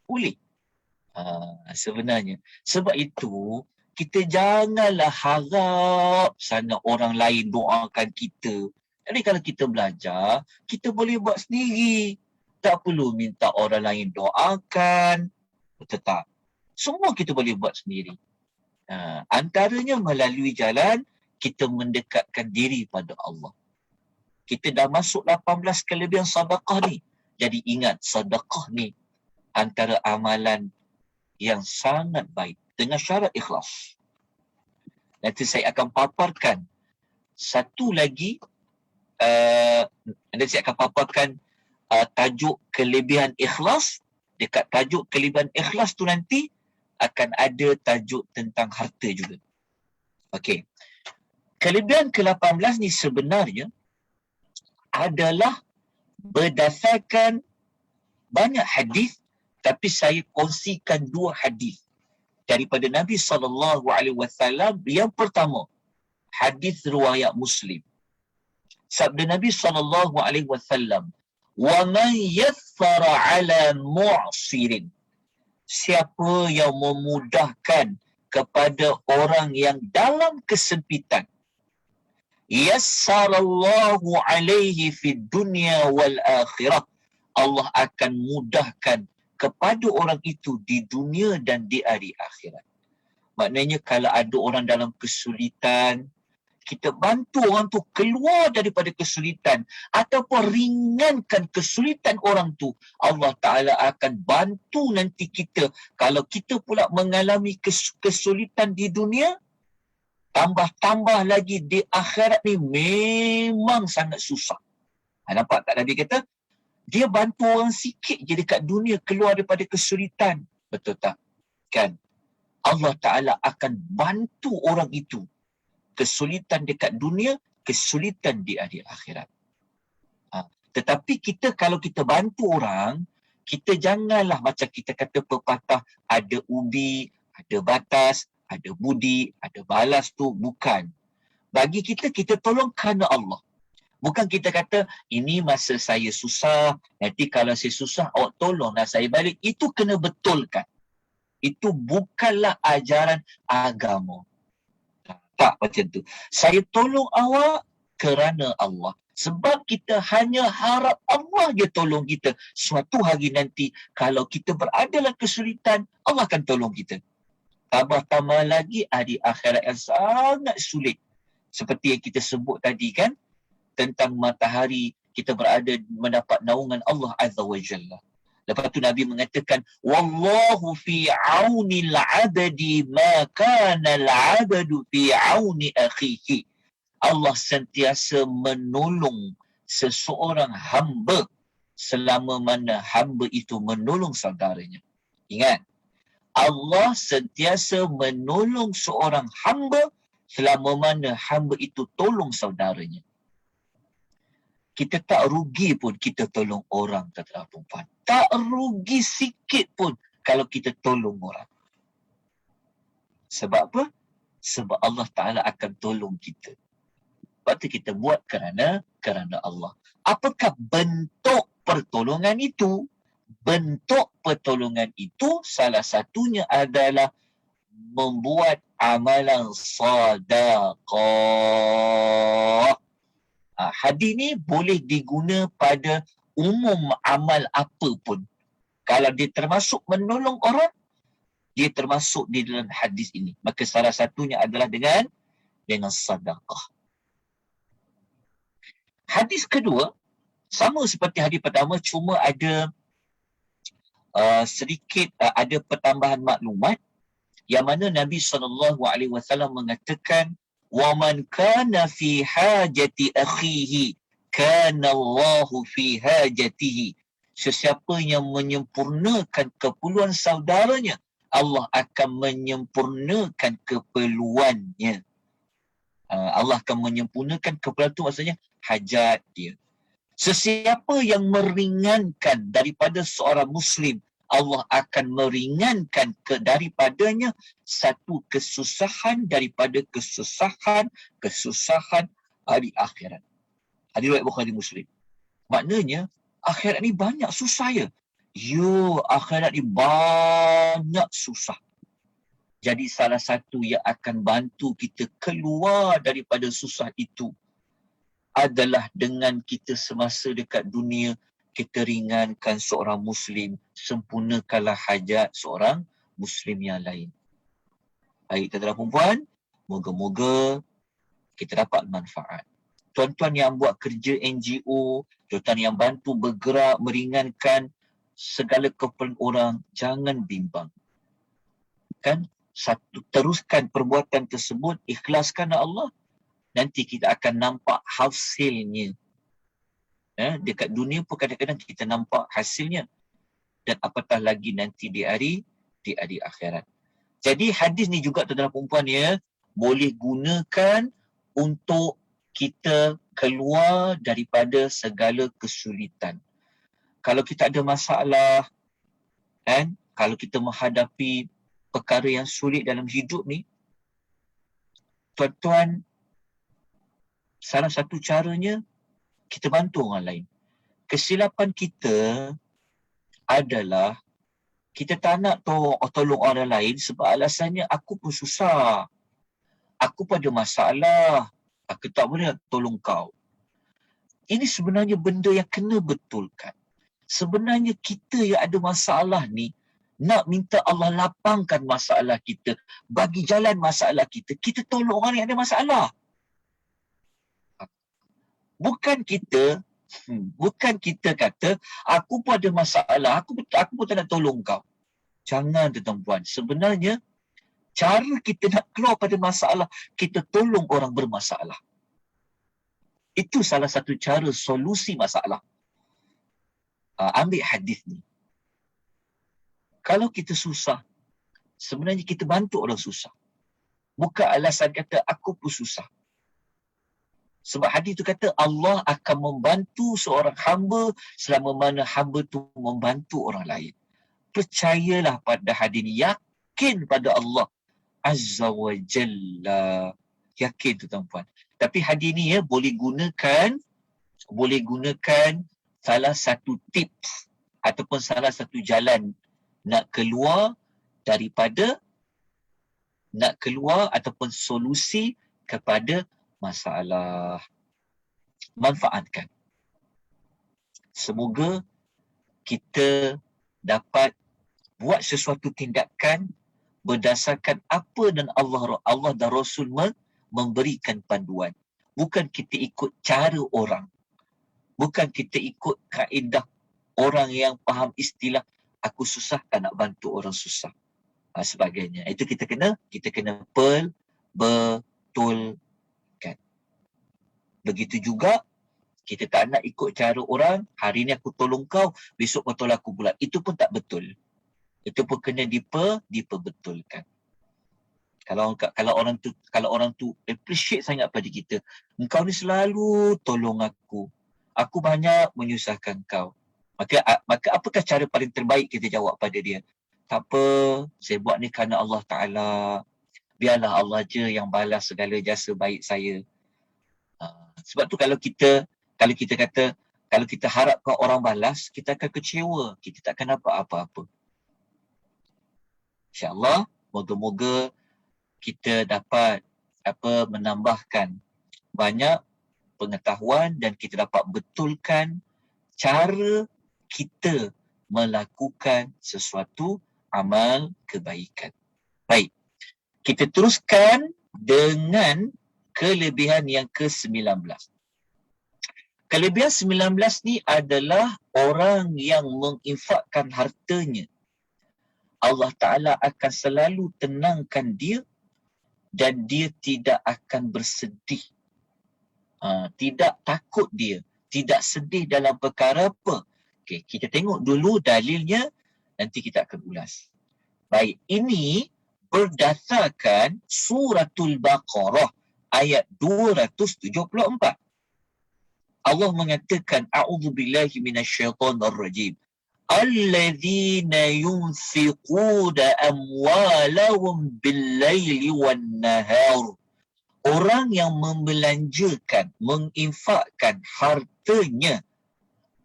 Boleh. Sebenarnya. Sebab itu, kita janganlah harap sana orang lain doakan kita. Jadi kalau kita belajar, kita boleh buat sendiri. Tak perlu minta orang lain doakan. Betul tak? Semua kita boleh buat sendiri. Antaranya melalui jalan kita mendekatkan diri pada Allah. Kita dah masuk 18 kelebihan sedekah ni. Jadi ingat, sedekah ni antara amalan yang sangat baik dengan syarat ikhlas. Nanti saya akan paparkan satu lagi, nanti saya akan paparkan tajuk kelebihan ikhlas. Dekat tajuk kelebihan ikhlas tu nanti akan ada tajuk tentang harta juga. Okey. Kelebihan ke-18 ni sebenarnya adalah berdasarkan banyak hadis, tapi saya kongsikan 2 hadis daripada Nabi SAW. Yang pertama, hadis riwayat Muslim. Sabda Nabi SAW, "Wa man yassara 'ala mu'sirin." Siapa yang memudahkan kepada orang yang dalam kesempitan, yassarallahu 'alaihi fid dunya wal akhirah. Allah akan mudahkan kepada orang itu di dunia dan di hari akhirat. Maknanya kalau ada orang dalam kesulitan, kita bantu orang tu keluar daripada kesulitan ataupun ringankan kesulitan orang tu, Allah Ta'ala akan bantu nanti kita. Kalau kita pula mengalami kesulitan di dunia, tambah-tambah lagi di akhirat ni memang sangat susah. Nampak tak Nabi kata, dia bantu orang sikit je dekat dunia keluar daripada kesulitan. Betul tak? Kan? Allah Ta'ala akan bantu orang itu. Kesulitan dekat dunia, kesulitan di hari akhirat. Tetapi kita kalau kita bantu orang, kita janganlah macam kita kata pepatah, ada ubi, ada batas, ada budi, ada balas tu. Bukan. Bagi kita, kita tolong kerana Allah. Bukan kita kata, ini masa saya susah, nanti kalau saya susah, awak tolonglah saya balik. Itu kena betulkan. Itu bukanlah ajaran agama. Tak macam tu. Saya tolong awak kerana Allah. Sebab kita hanya harap Allah je tolong kita. Suatu hari nanti, kalau kita berada dalam kesulitan, Allah akan tolong kita. Tambah-tambah lagi hari akhirat yang sangat sulit. Seperti yang kita sebut tadi kan, tentang matahari, kita berada mendapat naungan Allah Azza wa Jalla. Lepas tu Nabi mengatakan, wallahu fi aunil abdi ma kana al-abdu fi auni akhihi. Allah sentiasa menolong seseorang hamba selama mana hamba itu menolong saudaranya. Ingat, Allah sentiasa menolong seorang hamba selama mana hamba itu tolong saudaranya. Kita tak rugi pun kita tolong orang, tuan-tuan perempuan. Tak rugi sikit pun kalau kita tolong orang. Sebab apa? Sebab Allah Ta'ala akan tolong kita. Sebab tu kita buat kerana Allah. Apakah bentuk pertolongan itu? Bentuk pertolongan itu salah satunya adalah membuat amalan sedekah. Hadis ni boleh diguna pada umum amal apa pun. Kalau dia termasuk menolong orang, dia termasuk di dalam hadis ini. Maka salah satunya adalah dengan sedekah. Hadis kedua, sama seperti hadis pertama, cuma ada sedikit ada pertambahan maklumat yang mana Nabi SAW mengatakan, وَمَنْ كَانَ فِي حَاجَةِ أَخِيهِ كَانَ اللَّهُ فِي حَاجَتِهِ. Sesiapa yang menyempurnakan keperluan saudaranya, Allah akan menyempurnakan keperluannya. Allah akan menyempurnakan keperluan itu maksudnya hajat dia. Sesiapa yang meringankan daripada seorang Muslim, Allah akan meringankan daripadanya satu kesusahan daripada kesusahan hari akhirat. Hadis riwayat Bukhari Muslim. Maknanya akhirat ni banyak susah ya. Akhirat ni banyak susah. Jadi salah satu yang akan bantu kita keluar daripada susah itu adalah dengan kita semasa dekat dunia, kita ringankan seorang Muslim, sempurnakanlah hajat seorang Muslim yang lain. Baik tuan-tuan perempuan, moga-moga kita dapat manfaat. Tuan-tuan yang buat kerja NGO, tuan-tuan yang bantu bergerak, meringankan segala keperluan orang, jangan bimbang. Kan? Teruskan perbuatan tersebut, ikhlaskan Allah. Nanti kita akan nampak hasilnya. Dekat dunia pun kadang-kadang kita nampak hasilnya. Dan apatah lagi nanti di hari akhirat. Jadi hadis ni juga tuan-tuan perempuan ya, boleh gunakan untuk kita keluar daripada segala kesulitan. Kalau kita ada masalah, kalau kita menghadapi perkara yang sulit dalam hidup ni, tuan-tuan, salah satu caranya kita bantu orang lain. Kesilapan kita adalah kita tak nak tolong orang lain sebab alasannya aku pun susah. Aku pun ada masalah. Aku tak boleh nak tolong kau. Ini sebenarnya benda yang kena betulkan. Sebenarnya kita yang ada masalah ni nak minta Allah lapangkan masalah kita, bagi jalan masalah kita. Kita tolong orang yang ada masalah. Bukan kita kata, aku pun ada masalah, aku pun tak nak tolong kau. Jangan tuan-tuan. Sebenarnya, cara kita nak keluar pada masalah, kita tolong orang bermasalah. Itu salah satu cara solusi masalah. Ambil hadis ni. Kalau kita susah, sebenarnya kita bantu orang susah. Bukan alasan kata, aku pun susah. Sebab hadis tu kata Allah akan membantu seorang hamba selama mana hamba tu membantu orang lain. Percayalah pada hadis ni. Yakin pada Allah Azza wa Jalla. Yakin tu tuan-puan. Tapi hadis ni boleh gunakan salah satu tips ataupun salah satu jalan nak keluar ataupun solusi kepada masalah. Manfaatkan. Semoga kita dapat buat sesuatu tindakan berdasarkan apa dan Allah dan Rasul memberikan panduan. Bukan kita ikut cara orang. Bukan kita ikut kaedah orang yang faham istilah aku susah tak nak bantu orang susah. Sebagainya. Itu kita kena betulkan. Begitu juga kita tak nak ikut cara orang, hari ni aku tolong kau, besok kau tolong aku pula. Itu pun tak betul. Itu pun kena diperbetulkan. Kalau orang tu appreciate sangat pada kita, engkau ni selalu tolong aku. Aku banyak menyusahkan kau. Maka apakah cara paling terbaik kita jawab pada dia? Tak apa, saya buat ni kerana Allah Ta'ala. Biarlah Allah je yang balas segala jasa baik saya. Sebab tu kalau kita kata, kalau kita harapkan orang balas, kita akan kecewa. Kita tak akan dapat apa-apa. InsyaAllah, moga-moga kita dapat menambahkan banyak pengetahuan dan kita dapat betulkan cara kita melakukan sesuatu amal kebaikan. Baik, kita teruskan dengan kelebihan yang ke-19. Kelebihan 19 ni adalah orang yang menginfakkan hartanya. Allah Ta'ala akan selalu tenangkan dia dan dia tidak akan bersedih. Tidak takut dia. Tidak sedih dalam perkara apa. Okay, kita tengok dulu dalilnya, nanti kita akan ulas. Baik, ini berdasarkan Suratul Baqarah ayat 274. Allah mengatakan, A'udzubillahi minasyaitonirrajim. Alladzina yunfiquna amwalahum bil-laili wan-nahar. Orang yang membelanjakan, menginfakkan hartanya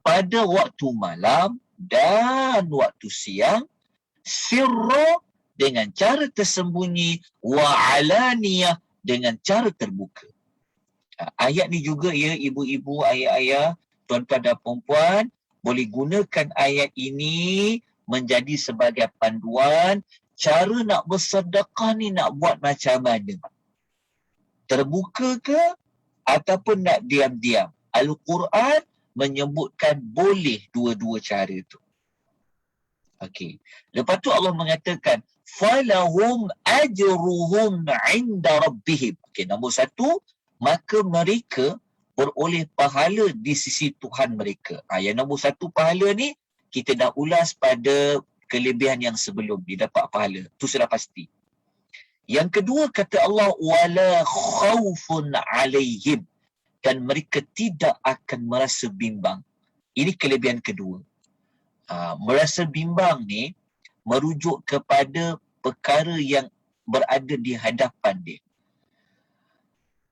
pada waktu malam dan waktu siang, sirra dengan cara tersembunyi, wa alaniyah dengan cara terbuka. Ayat ni juga ya ibu-ibu, ayah-ayah, tuan-tuan dan puan-puan, boleh gunakan ayat ini menjadi sebagai panduan cara nak bersedekah ni nak buat macam mana. Terbuka ke ataupun nak diam-diam. Al-Quran menyebutkan boleh dua-dua cara tu. Okey. Lepas tu Allah mengatakan falahum ajruhum 'inda rabbihim. Okey, nombor satu, maka mereka beroleh pahala di sisi Tuhan mereka. Yang nombor satu pahala ni kita dah ulas pada kelebihan yang sebelum dia dapat pahala. Itu sudah pasti. Yang kedua kata Allah wala khaufun 'alaihim, dan mereka tidak akan merasa bimbang. Ini kelebihan kedua. Merasa bimbang ni merujuk kepada perkara yang berada di hadapan dia.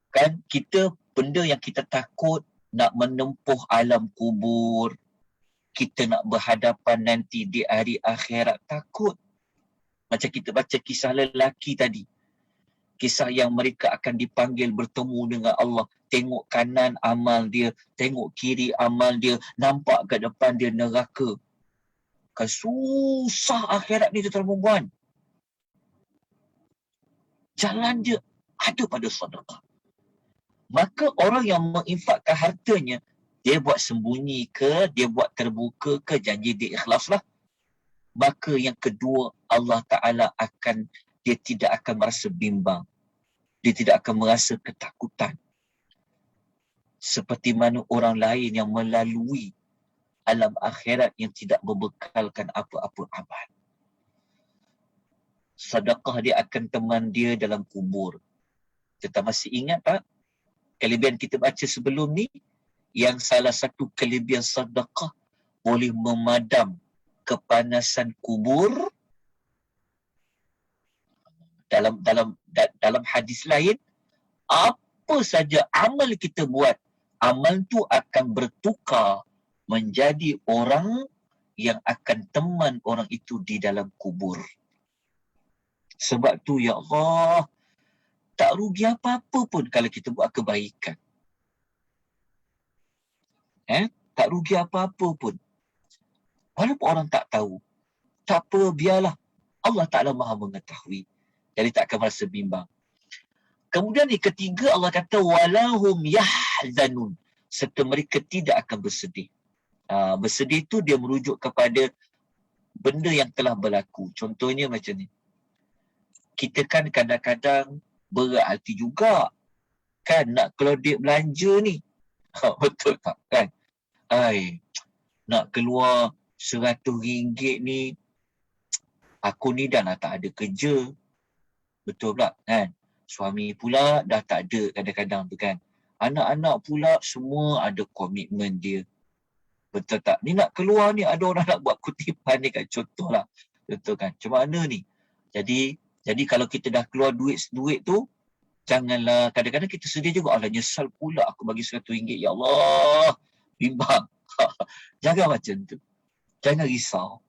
Kan kita, benda yang kita takut nak menempuh alam kubur, kita nak berhadapan nanti di hari akhirat, takut. Macam kita baca kisah lelaki tadi. Kisah yang mereka akan dipanggil bertemu dengan Allah. Tengok kanan amal dia, tengok kiri amal dia, nampak kat depan dia neraka. Kan susah akhirat ni tuan-tuan dan puan. Jalan dia ada pada sedekah. Maka orang yang menginfakkan hartanya, dia buat sembunyi ke, dia buat terbuka ke, janji dia ikhlaslah. Maka yang kedua, Allah Ta'ala dia tidak akan merasa bimbang. Dia tidak akan merasa ketakutan. Seperti mana orang lain yang melalui alam akhirat yang tidak membekalkan apa-apa amal. Sedekah dia akan teman dia dalam kubur. Kita masih ingat tak? Kelebihan kita baca sebelum ni, yang salah satu kelebihan sedekah boleh memadam kepanasan kubur. Dalam hadis lain, apa saja amal kita buat, amal tu akan bertukar menjadi orang yang akan teman orang itu di dalam kubur. Sebab tu ya Allah, tak rugi apa-apa pun kalau kita buat kebaikan. Tak rugi apa-apa pun. Walaupun orang tak tahu. Tak apa, biarlah. Allah Ta'ala Maha mengetahui. Jadi tak akan merasa bimbang. Kemudian yang ketiga, Allah kata, walahum yahzanun. Serta mereka tidak akan bersedih. Bersedih tu dia merujuk kepada benda yang telah berlaku. Contohnya macam ni. Kita kan kadang-kadang berat hati juga. Kan nak keluar duit belanja ni. Betul tak? Kan? Nak keluar RM100 ni, aku ni dah lah tak ada kerja. Betul tak? Kan? Suami pula dah tak ada kadang-kadang tu kan. Anak-anak pula semua ada komitmen dia. Betul tak? Ni nak keluar ni, ada orang nak buat kutipan ni kan. Contoh lah. Betul kan? Macam mana ni? Jadi kalau kita dah keluar duit tu, janganlah, kadang-kadang kita sedih juga. Allah, nyesal pula aku bagi RM100. Ya Allah, bimbang. Jangan macam tu. Jangan risau.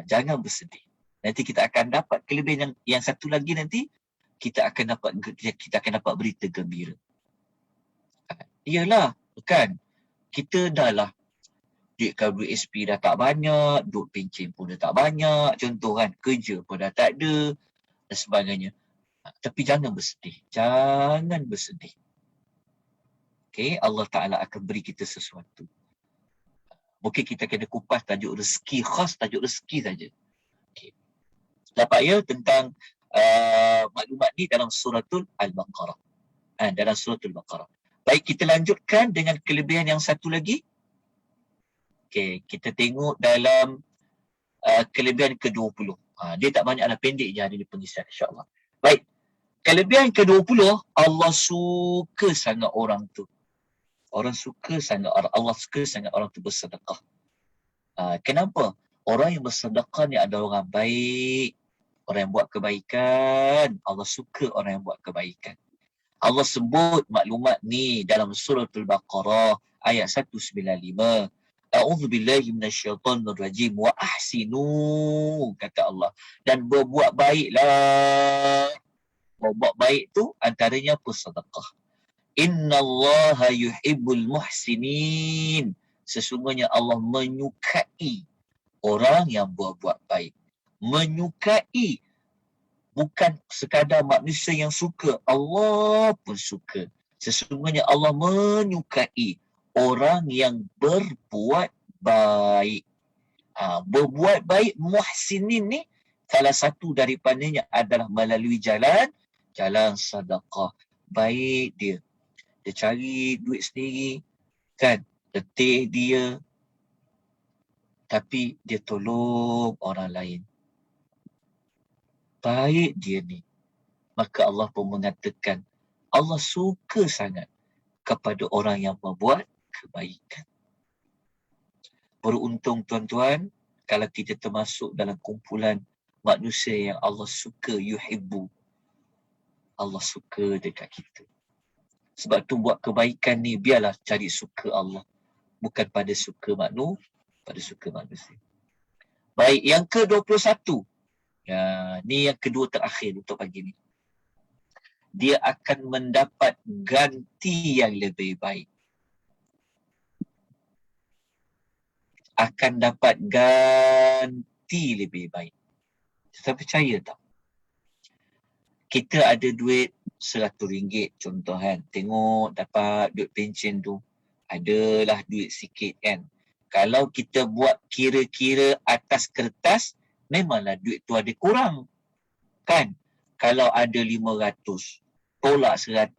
Jangan bersedih. Nanti kita akan dapat kelebihan yang satu lagi nanti, kita akan dapat berita gembira. Iyalah, kan? Kita dah lah duit SP dah tak banyak, duit pencen pun dah tak banyak, contoh kan, kerja pun dah tak ada dan sebagainya. Tapi jangan bersedih. Jangan bersedih. Okay, Allah Ta'ala akan beri kita sesuatu. Mungkin kita kena kupas tajuk rezeki, khas tajuk rezeki saja. Okay. Dapat ya tentang maklumat ni dalam suratul Al-Baqarah. Dalam suratul Baqarah. Baik, kita lanjutkan dengan kelebihan yang satu lagi. Okay, kita tengok dalam kelebihan ke-20. Dia tak banyaklah, pendek je ada di pengisian, insyaAllah. Baik, kelebihan ke-20, Allah suka sangat orang tu. Allah suka sangat orang tu bersedekah. Kenapa? Orang yang bersedekah ni adalah orang baik. Orang yang buat kebaikan. Allah suka orang yang buat kebaikan. Allah sebut maklumat ni dalam suratul Baqarah ayat 195. A'udzu billahi minasyaitonir rajim wa ahsinu, kata Allah, dan berbuat baiklah. Berbuat baik tu antaranya bersedekah. Innallaha yuhibbul muhsinin. Sesungguhnya Allah menyukai orang yang berbuat baik. Menyukai, bukan sekadar manusia yang suka, Allah pun suka. Sesungguhnya Allah menyukai orang yang berbuat baik. Berbuat baik, muhsinin ni, salah satu daripadanya adalah melalui jalan sedekah. Baik dia cari duit sendiri, kan, letih dia, tapi dia tolong orang lain. Baik dia ni. Maka Allah pun mengatakan, Allah suka sangat kepada orang yang membuat kebaikan. Beruntung tuan-tuan, kalau kita termasuk dalam kumpulan manusia yang Allah suka, yuhibbu. Allah suka dekat kita. Sebab tu buat kebaikan ni, biarlah cari suka Allah. Bukan pada suka manusia. Baik, yang ke-21. Ni yang kedua terakhir untuk pagi ni. Dia akan mendapat ganti yang lebih baik. Akan dapat ganti lebih baik. Kita percaya tak? kita ada duit RM100 contoh kan. Tengok dapat duit pencen tu. Adalah duit sikit kan. Kalau kita buat kira-kira atas kertas, memanglah duit tu ada kurang. Kan? Kalau ada 500, tolak 100,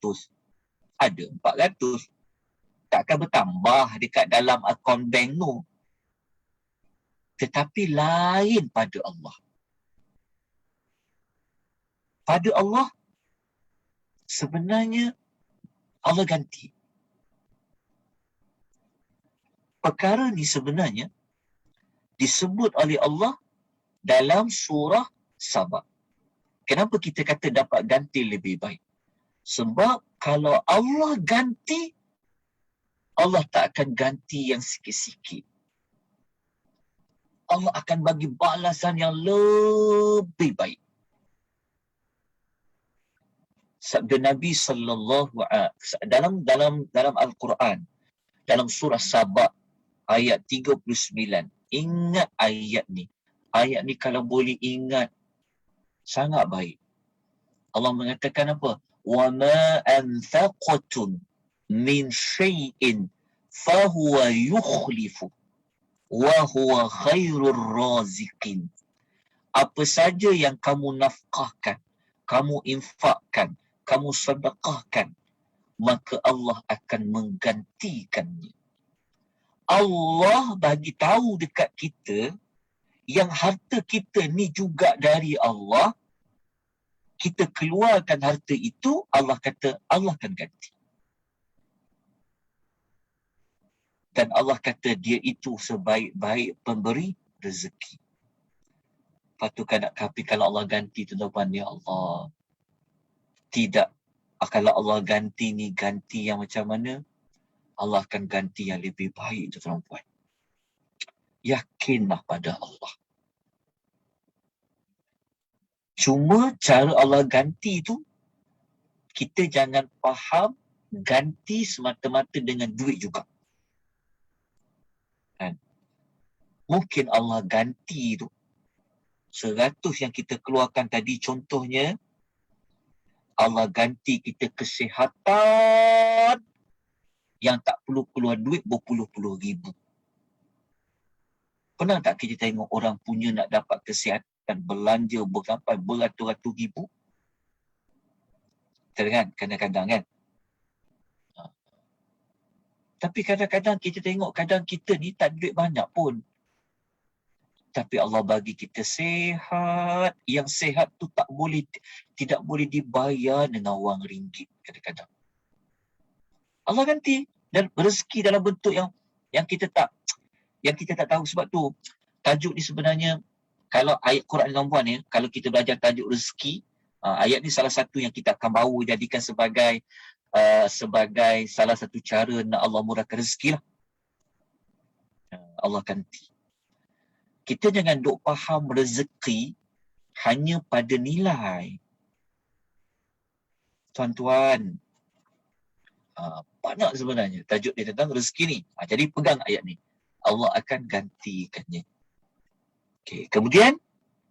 ada 400. Takkan bertambah dekat dalam akaun bank tu. Tetapi lain pada Allah. Pada Allah, sebenarnya Allah ganti. Perkara ni sebenarnya disebut oleh Allah dalam surah Sabah. Kenapa kita kata dapat ganti lebih baik? Sebab kalau Allah ganti, Allah tak akan ganti yang sikit-sikit. Allah akan bagi balasan yang lebih baik. Sabda Nabi sallallahu dalam Al-Quran, dalam surah Sabah ayat 39. Ingat ayat ni. Ayat ni kalau boleh ingat, sangat baik. Allah mengatakan apa? وَمَا أَنْفَقْتُمْ مِنْ شَيْءٍ فَهُوَ يُخْلِفُ وَهُوَ خَيْرُ الرَّازِقِينَ. Apa saja yang kamu nafkahkan, kamu infakkan, kamu sedekahkan, maka Allah akan menggantikannya. Allah bagi tahu dekat kita yang harta kita ni juga dari Allah. Kita keluarkan harta itu, Allah kata Allah akan ganti. Dan Allah kata dia itu sebaik-baik pemberi rezeki. Patutkan nak kapi kalau Allah ganti tuan-tuan, ya Allah. Tidak. Kalau Allah ganti ni, ganti yang macam mana? Allah akan ganti yang lebih baik tuan-tuan. Yakinlah pada Allah. Cuma cara Allah ganti tu, kita jangan faham ganti semata-mata dengan duit juga. Kan? Mungkin Allah ganti tu 100 yang kita keluarkan tadi, contohnya Allah ganti kita kesihatan yang tak perlu keluar duit berpuluh-puluh ribu. Pernah tak kita tengok orang punya nak dapat kesihatan belanja sampai beratus-ratus ribu? Kadang-kadang kan. Tapi kadang-kadang kita tengok, kadang kita ni tak duit banyak pun. Tapi Allah bagi kita sihat. Yang sihat tu tidak boleh dibayar dengan wang ringgit kadang-kadang. Allah ganti dan rezeki dalam bentuk yang kita tak tahu. Sebab tu tajuk ni sebenarnya, kalau ayat Quran tuan-puan ya, kalau kita belajar tajuk rezeki, ayat ni salah satu yang kita akan bawa jadikan sebagai salah satu cara nak Allah murahkan rezeki lah. Allah ganti. Kita jangan duk faham rezeki hanya pada nilai. Tuan-tuan, banyak sebenarnya tajuk dia tentang rezeki ni. Jadi pegang ayat ni. Allah akan gantikannya. Okay. Kemudian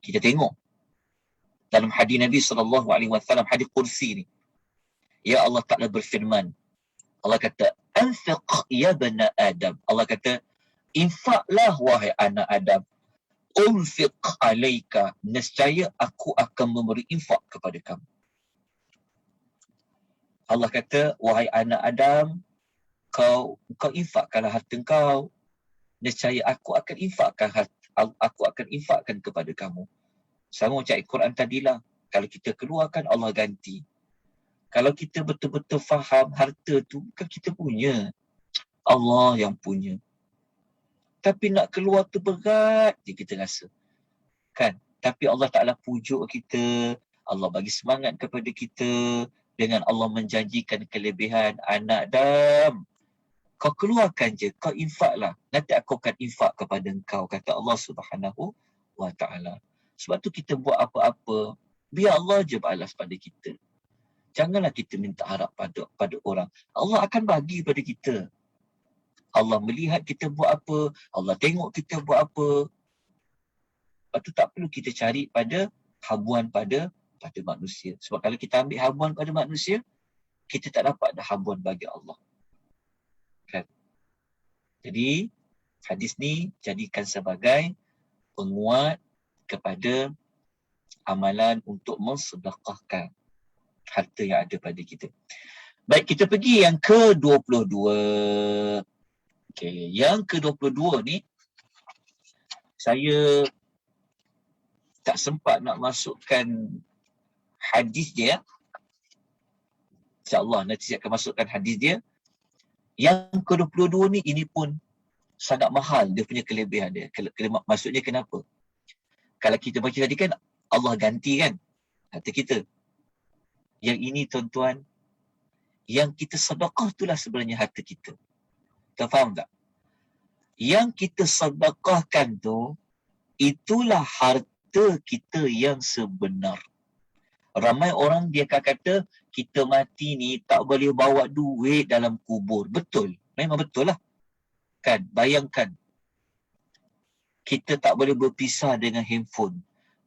kita tengok dalam hadis Nabi SAW, hadis kursi ni. Ya Allah Ta'ala berfirman. Allah kata, anfiq ya bani Adam. Allah kata, infaklah wahai anak Adam. Unfiq alaika. Nescaya aku akan memberi infak kepada kamu. Allah kata, wahai anak Adam, kau infakkanlah harta kau. Nescaya aku akan infakkan kepada kamu. Sama macam Al-Quran tadilah. Kalau kita keluarkan, Allah ganti. Kalau kita betul-betul faham harta tu bukan kita punya, Allah yang punya. Tapi nak keluar tu berat je kita rasa. Kan? Tapi Allah Ta'ala pujuk kita. Allah bagi semangat kepada kita dengan Allah menjanjikan kelebihan. Anak Adam, kau keluarkan je, kau infaklah. Nanti aku akan infak kepada engkau, kata Allah Subhanahu wa Ta'ala. Sebab tu kita buat apa-apa, biar Allah je balas pada kita. Janganlah kita minta harap pada orang. Allah akan bagi pada kita. Allah melihat kita buat apa, Allah tengok kita buat apa. Lepas tu tak perlu kita cari pada habuan pada pada manusia. Sebab kalau kita ambil habuan pada manusia, kita tak dapat dah habuan bagi Allah. Kan? Jadi, hadis ni jadikan sebagai penguat kepada amalan untuk mensedekahkan harta yang ada pada kita. Baik, kita pergi yang ke-22. Okey, yang ke-22 ni saya tak sempat nak masukkan hadis dia. InsyaAllah nanti saya akan masukkan hadis dia. Yang ke-22 ni, ini pun sangat mahal dia punya kelebihan dia. Maksudnya kenapa? Kalau kita baca tadi kan Allah ganti kan harta kita. Yang ini tuan-tuan, yang kita sedekah itulah sebenarnya harta kita. Tuan faham tak? Yang kita sedekahkan tu, itulah harta kita yang sebenar. Ramai orang dia akan kata, kita mati ni tak boleh bawa duit dalam kubur. Betul. Memang betul lah. Kan, bayangkan. Kita tak boleh berpisah dengan handphone.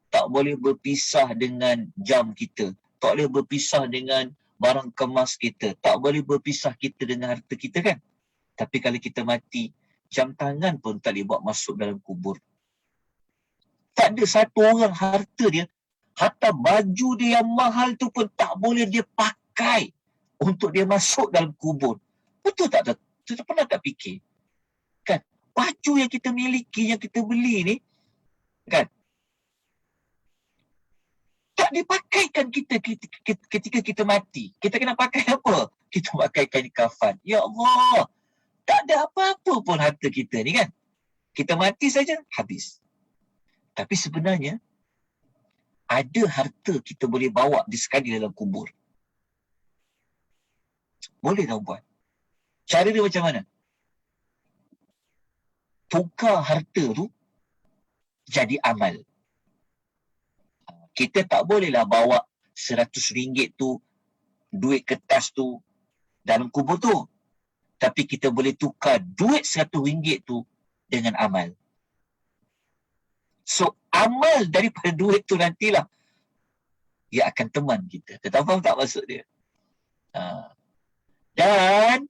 Tak boleh berpisah dengan jam kita. Tak boleh berpisah dengan barang kemas kita. Tak boleh berpisah kita dengan harta kita kan. Tapi kalau kita mati, jam tangan pun tak boleh bawa masuk dalam kubur. Tak ada satu orang harta dia, hatta baju dia yang mahal tu pun tak boleh dia pakai untuk dia masuk dalam kubur. Betul tak? Kita pernah tak fikir? Kan? Baju yang kita miliki, yang kita beli ni, kan? Tak dipakaikan kita ketika kita mati. Kita kena pakai apa? Kita pakai kain kafan. Ya Allah! Tak ada apa-apa pun harta kita ni kan. Kita mati saja, habis. Tapi sebenarnya, ada harta kita boleh bawa di sekali dalam kubur. Boleh tak buat? Cara dia macam mana? Tukar harta tu jadi amal. Kita tak bolehlah bawa RM100 tu, duit kertas tu dalam kubur tu. Tapi kita boleh tukar duit RM100 tu dengan amal. So, amal daripada duit tu nantilah dia akan teman kita. Kita faham tak maksud dia? Dan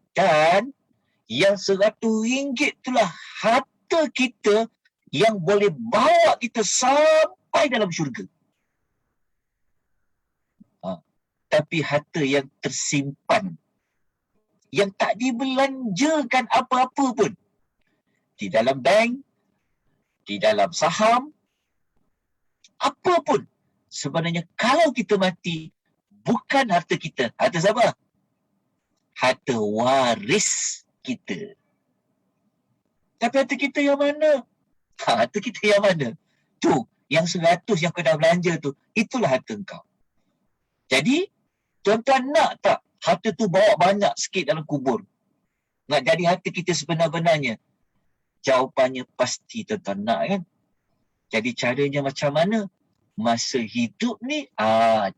yang RM100 itulah harta kita yang boleh bawa kita sampai dalam syurga. Tapi harta yang tersimpan, yang tak dibelanjakan apa-apa pun, di dalam bank, di dalam saham, apa pun, sebenarnya kalau kita mati, bukan harta kita. Harta siapa? Harta waris kita. Tapi harta kita yang mana? Harta kita yang mana? Tu, yang 100 yang kau dah belanja tu, itulah harta kau. Jadi, tuan-tuan nak tak harta tu bawa banyak sikit dalam kubur? Nak jadi harta kita sebenar-benarnya? Jawapannya pasti tuan-tuan nak kan? Jadi caranya macam mana? Masa hidup ni,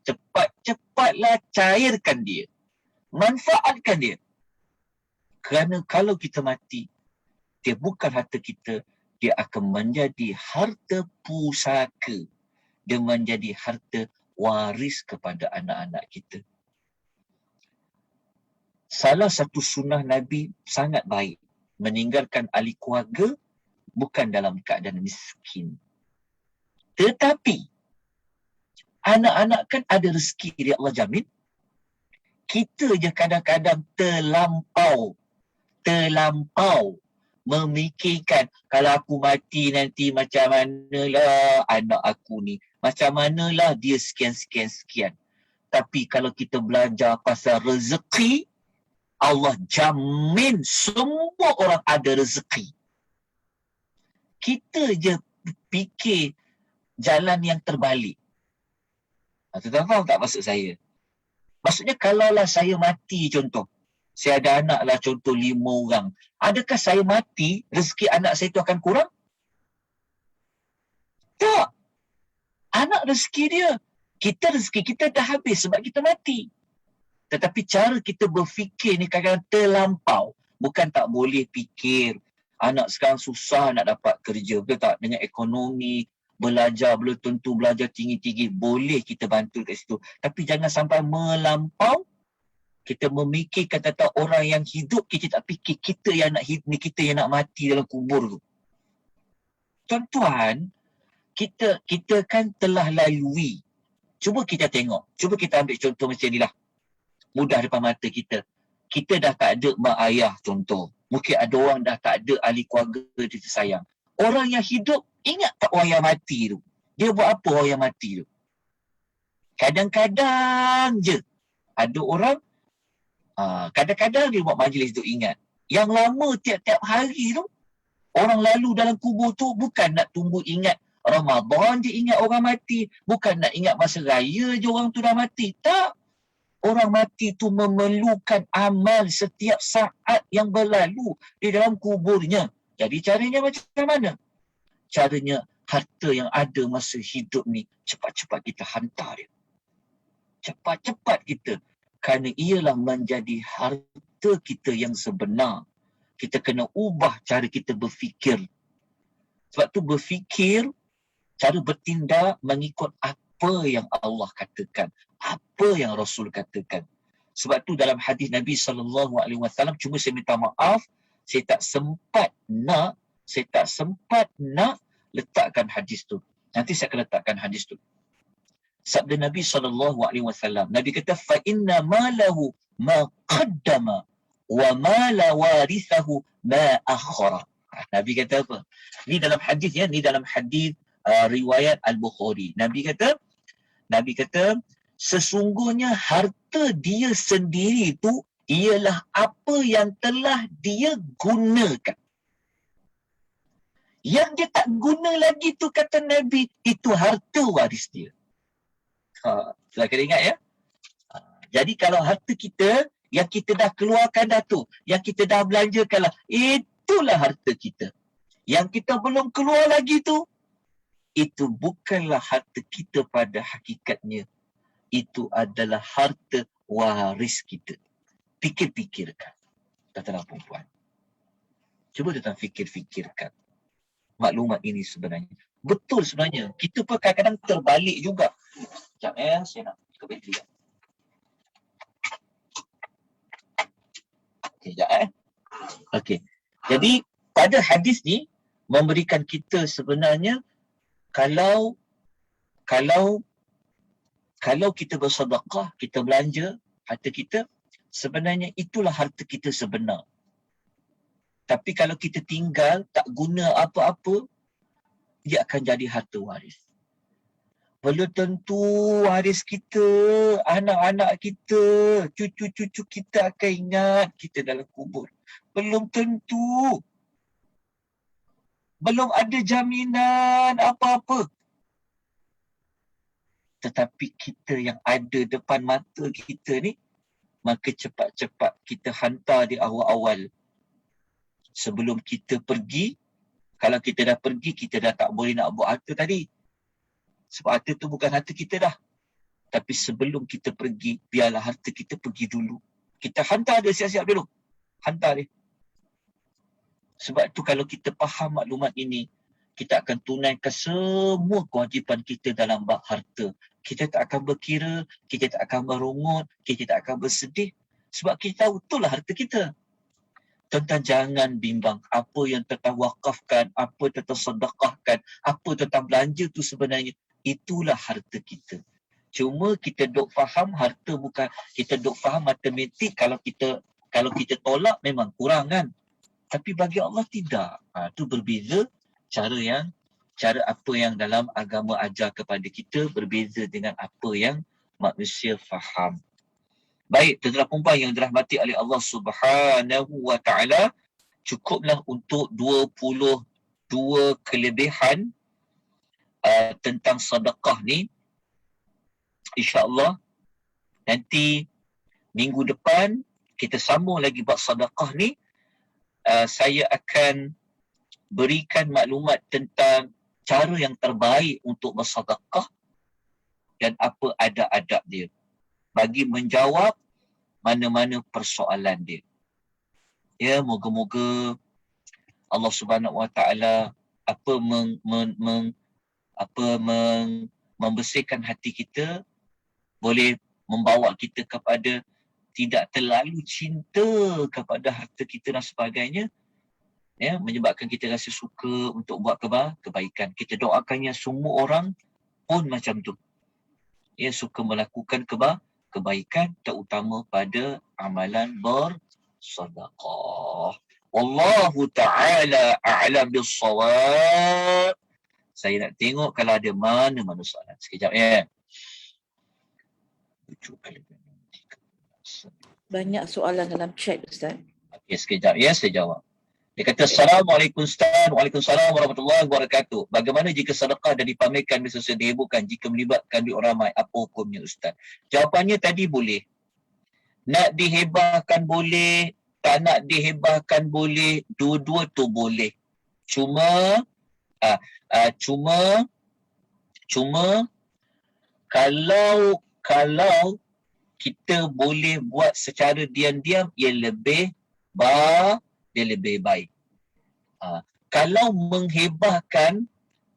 cepat-cepatlah cairkan dia. Manfaatkan dia. Kerana kalau kita mati, dia bukan harta kita, dia akan menjadi harta pusaka. Dia menjadi harta waris kepada anak-anak kita. Salah satu sunnah Nabi sangat baik. Meninggalkan ahli keluarga bukan dalam keadaan miskin. Tetapi, anak-anak kan ada rezeki dia Allah jamin. Kita je kadang-kadang terlampau memikirkan kalau aku mati nanti macam manalah anak aku ni. Macam manalah dia sekian. Tapi kalau kita belajar pasal rezeki, Allah jamin semua orang ada rezeki. Kita je fikir jalan yang terbalik. Tuan-tuan faham tak maksud saya? Maksudnya kalaulah saya mati contoh, saya ada anak lah contoh 5 orang. Adakah saya mati, rezeki anak saya tu akan kurang? Tak. Anak rezeki dia. Kita rezeki kita dah habis sebab kita mati. Tetapi cara kita berfikir ni kadang-kadang terlampau. Bukan tak boleh fikir. Anak sekarang susah nak dapat kerja. Betul tak? Dengan ekonomi, belajar, belum tentu belajar tinggi-tinggi. Boleh kita bantu kat situ. Tapi jangan sampai melampau. Kita memikirkan tentang orang yang hidup, kita tak fikir kita yang nak hidup ni, kita yang nak mati dalam kubur tu. Tuan-tuan, kita kan telah lalui. Cuba kita tengok. Cuba kita ambil contoh macam ni lah. Mudah depan mata kita. Kita dah tak ada mak ayah contoh. Mungkin ada orang dah tak ada ahli keluarga dia tersayang. Orang yang hidup, ingat tak orang yang mati tu? Dia buat apa orang yang mati tu? Kadang-kadang je ada orang, kadang-kadang dia buat majlis tu ingat. Yang lama tiap-tiap hari tu, orang lalu dalam kubur tu bukan nak tunggu ingat Ramadan je ingat orang mati. Bukan nak ingat masa raya je orang tu dah mati. Tak. Orang mati tu memerlukan amal setiap saat yang berlalu di dalam kuburnya. Jadi caranya macam mana? Caranya harta yang ada masa hidup ni cepat-cepat kita hantar dia. Cepat-cepat kita. Kerana ialah menjadi harta kita yang sebenar. Kita kena ubah cara kita berfikir. Sebab tu berfikir, cara bertindak mengikut apa yang Allah katakan, apa yang Rasul katakan. Sebab tu dalam hadis Nabi SAW, cuma saya minta maaf, saya tak sempat nak letakkan hadis tu. Nanti saya akan letakkan hadis tu. Sabda Nabi SAW, Nabi kata, فَإِنَّ مَا لَهُ مَا قَدَّمَ وَمَا لَوَارِثَهُ مَا أَخَّرَ. Nabi kata apa? Ni dalam hadis ya, ni dalam hadis riwayat Al-Bukhari. Nabi kata sesungguhnya harta dia sendiri tu ialah apa yang telah dia gunakan. Yang dia tak guna lagi tu kata Nabi, itu harta waris dia. Saya kena ingat ya. Jadi kalau harta kita yang kita dah keluarkan dah tu, yang kita dah belanjakan lah, itulah harta kita. Yang kita belum keluar lagi tu, itu bukanlah harta kita pada hakikatnya. Itu adalah harta waris kita. Fikir-fikirkan. Tuan-tuan dan puan. Cuba tuan fikir-fikirkan maklumat ini sebenarnya. Betul sebenarnya. Kita pun kadang-kadang terbalik juga. Sekejap saya nak ke bateri. Sekejap Okey. Jadi pada hadis ni memberikan kita sebenarnya kalau kita bersedekah, kita belanja harta kita, sebenarnya itulah harta kita sebenar. Tapi kalau kita tinggal, tak guna apa-apa, dia akan jadi harta waris. Belum tentu waris kita, anak-anak kita, cucu-cucu kita akan ingat kita dalam kubur. Belum tentu. Belum ada jaminan apa-apa. Tetapi kita yang ada depan mata kita ni, maka cepat-cepat kita hantar di awal-awal. Sebelum kita pergi, kalau kita dah pergi, kita dah tak boleh nak buat harta tadi. Sebab harta tu bukan harta kita dah. Tapi sebelum kita pergi, biarlah harta kita pergi dulu. Kita hantar dia siap-siap dulu. Hantar dia. Sebab tu kalau kita faham maklumat ini, kita akan tunaikan semua kewajipan kita dalam bab harta. Kita tak akan berkira, kita tak akan merungut, kita tak akan bersedih. Sebab kita tahu itulah harta kita. Tentang jangan bimbang apa yang tentang wakafkan, apa tentang sedekahkan, apa tentang belanja tu sebenarnya. Itulah harta kita. Cuma kita duk faham harta bukan, kita duk faham matematik kalau kita tolak memang kurang kan. Tapi bagi Allah tidak. Itu berbeza cara apa yang dalam agama ajar kepada kita berbeza dengan apa yang manusia faham. Baik, tuan-tuan dan puan yang dirahmati oleh Allah Subhanahu wa taala, cukuplah untuk 22 kelebihan tentang sedekah ni. InsyaAllah nanti minggu depan kita sambung lagi bab sedekah ni. Saya akan berikan maklumat tentang cara yang terbaik untuk bersedekah dan apa adab-adab dia bagi menjawab mana-mana persoalan dia. Ya, moga-moga Allah Subhanahu wa taala membersihkan hati kita, boleh membawa kita kepada tidak terlalu cinta kepada harta kita dan sebagainya, ya, menyebabkan kita rasa suka untuk buat kebaikan. Kita doakannya semua orang pun macam tu. Ya, suka melakukan kebaikan, terutama pada amalan bersedekah. Wallahu ta'ala a'lam bis-shawab. Saya nak tengok kalau ada mana-mana soalan. Sekejap ya. Banyak soalan dalam chat, Ustaz. Okey, sekejap ya, saya jawab. Dia kata, Assalamualaikum Ustaz. Waalaikumsalam warahmatullahi wabarakatuh. Bagaimana jika sedekah dan dipamerkan di sosial dihebohkan jika melibatkan duit orang ramai? Apa hukumnya Ustaz? Jawapannya tadi boleh. Nak dihebahkan boleh, tak nak dihebahkan boleh, dua-dua tu boleh. Cuma kalau kita boleh buat secara diam-diam, ia lebih baik. Kalau menghebahkan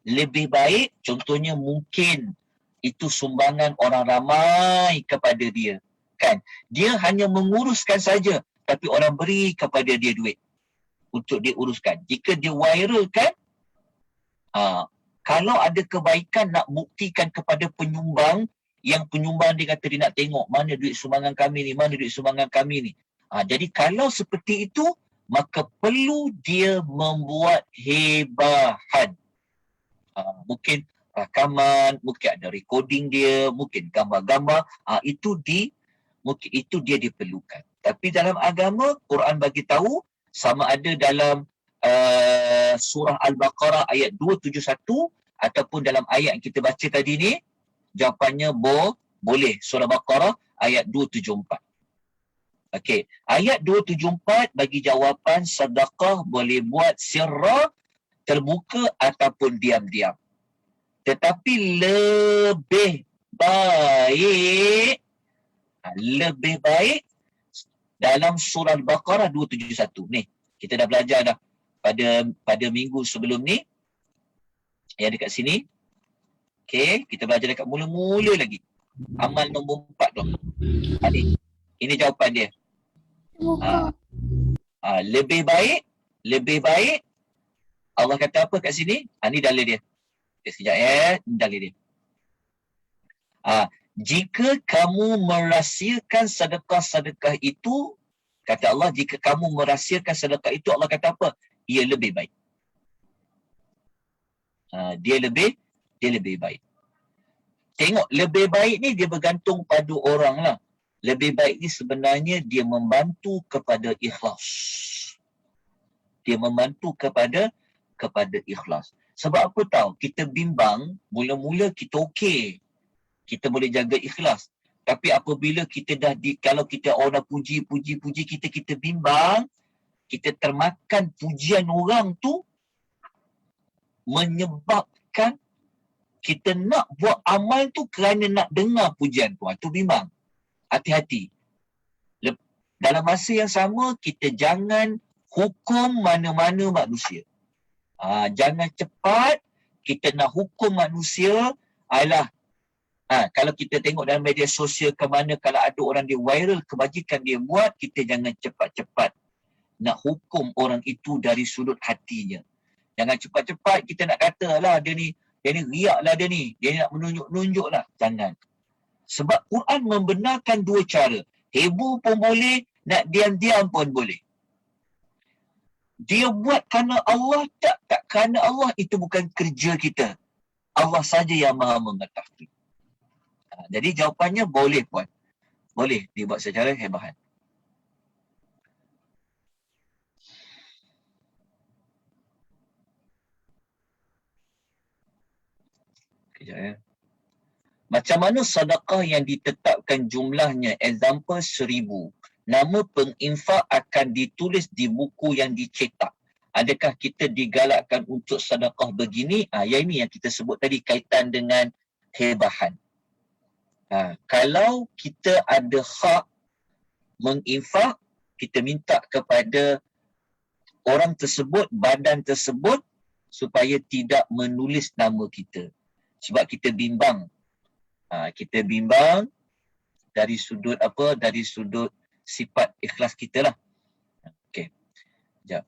lebih baik, contohnya mungkin itu sumbangan orang ramai kepada dia, kan? Dia hanya menguruskan saja, tapi orang beri kepada dia duit untuk dia uruskan. Jika dia viralkan, kalau ada kebaikan nak buktikan kepada penyumbang, yang penyumbang dia kata dia nak tengok mana duit sumbangan kami ni, mana duit sumbangan kami ni. Jadi kalau seperti itu, maka perlu dia membuat hebahan. Mungkin rakaman, mungkin ada recording dia, mungkin gambar-gambar, mungkin itu dia diperlukan. Tapi dalam agama, Quran bagi tahu sama ada dalam surah Al-Baqarah ayat 271 ataupun dalam ayat yang kita baca tadi ni, jawapannya boleh. Surah Baqarah ayat 274. Okey, ayat 274 bagi jawapan sedekah boleh buat sirra, terbuka ataupun diam-diam. Tetapi lebih baik dalam surah Al-Baqarah 271. Ni, kita dah belajar dah pada minggu sebelum ni. Yang dekat sini. Okey, kita belajar dekat mula-mula lagi. Amal nombor 4 tu. Ini jawapan dia. Lebih baik. Allah kata apa kat sini? Ni dalil dia. Sekejap ya, ini dalil dia. Jika kamu merahsiakan sedekah-sedekah itu, kata Allah, jika kamu merahsiakan sedekah itu, Allah kata apa? Ia lebih baik. Dia lebih baik. Tengok, lebih baik ni dia bergantung pada orang lah. Lebih baik ni sebenarnya dia membantu kepada ikhlas. Dia membantu kepada ikhlas. Sebab apa tahu? Kita bimbang, mula-mula kita okey. Kita boleh jaga ikhlas. Tapi apabila kita kalau kita orang puji, kita bimbang, kita termakan pujian orang tu, menyebabkan kita nak buat amal tu kerana nak dengar pujian tu. Itu bimbang. Hati-hati. Dalam masa yang sama, kita jangan hukum mana-mana manusia. Jangan cepat kita nak hukum manusia. Kalau kita tengok dalam media sosial ke mana, kalau ada orang dia viral kebajikan dia buat, kita jangan cepat-cepat nak hukum orang itu dari sudut hatinya. Jangan cepat-cepat kita nak kata lah dia ni riak lah dia nak menunjuk-nunjuk lah. Jangan. Sebab Quran membenarkan dua cara. Heboh pun boleh, nak diam-diam pun boleh. Dia buat kerana Allah, tak kerana Allah, itu bukan kerja kita. Allah saja yang maha mengetahui. Jadi jawapannya boleh puan. Boleh dibuat secara hebahan. Kejap ya. Macam mana sedekah yang ditetapkan jumlahnya, example 1,000. Nama penginfak akan ditulis di buku yang dicetak. Adakah kita digalakkan untuk sedekah begini? Yang ini yang kita sebut tadi kaitan dengan hebahan. Kalau kita ada hak menginfak, kita minta kepada orang tersebut, badan tersebut, supaya tidak menulis nama kita. Sebab kita bimbang. Kita bimbang dari sudut apa? Dari sudut sifat ikhlas kita lah. Okey. Sekejap.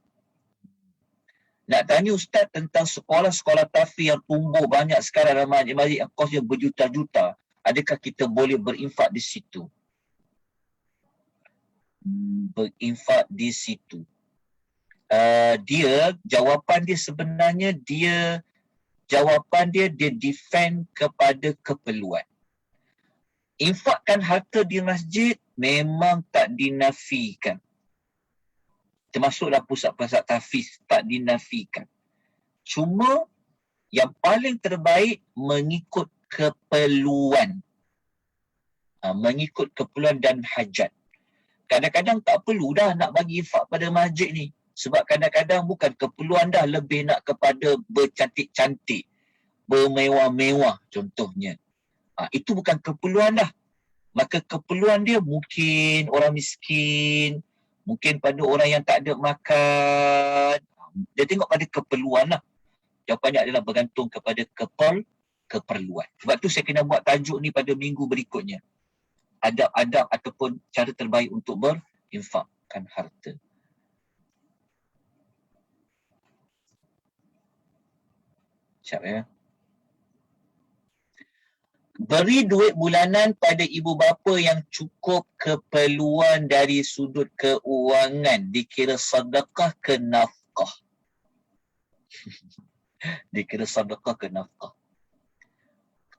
Nak tanya Ustaz tentang sekolah-sekolah tahfiz yang tumbuh banyak sekarang dalam masjid-masjid yang kosnya berjuta-juta. Adakah kita boleh berinfak di situ? Berinfak di situ. Jawapan dia sebenarnya dia defend kepada keperluan. Infakkan harta di masjid memang tak dinafikan. Termasuklah pusat-pusat tahfiz tak dinafikan. Cuma yang paling terbaik mengikut keperluan. Mengikut keperluan dan hajat. Kadang-kadang tak perlu dah nak bagi infak pada masjid ni. Sebab kadang-kadang bukan keperluan dah, lebih nak kepada bercantik-cantik, bermewah-mewah contohnya. Itu bukan keperluan dah. Maka keperluan dia mungkin orang miskin, mungkin pada orang yang tak ada makan. Dia tengok pada keperluan lah. Jawapannya adalah bergantung kepada keperluan. Sebab tu saya kena buat tajuk ni pada minggu berikutnya. Adab-adab ataupun cara terbaik untuk berinfakkan harta. Sekejap ya. Beri duit bulanan pada ibu bapa yang cukup keperluan dari sudut keuangan. Dikira sedekah ke nafkah? Dikira sedekah ke nafkah?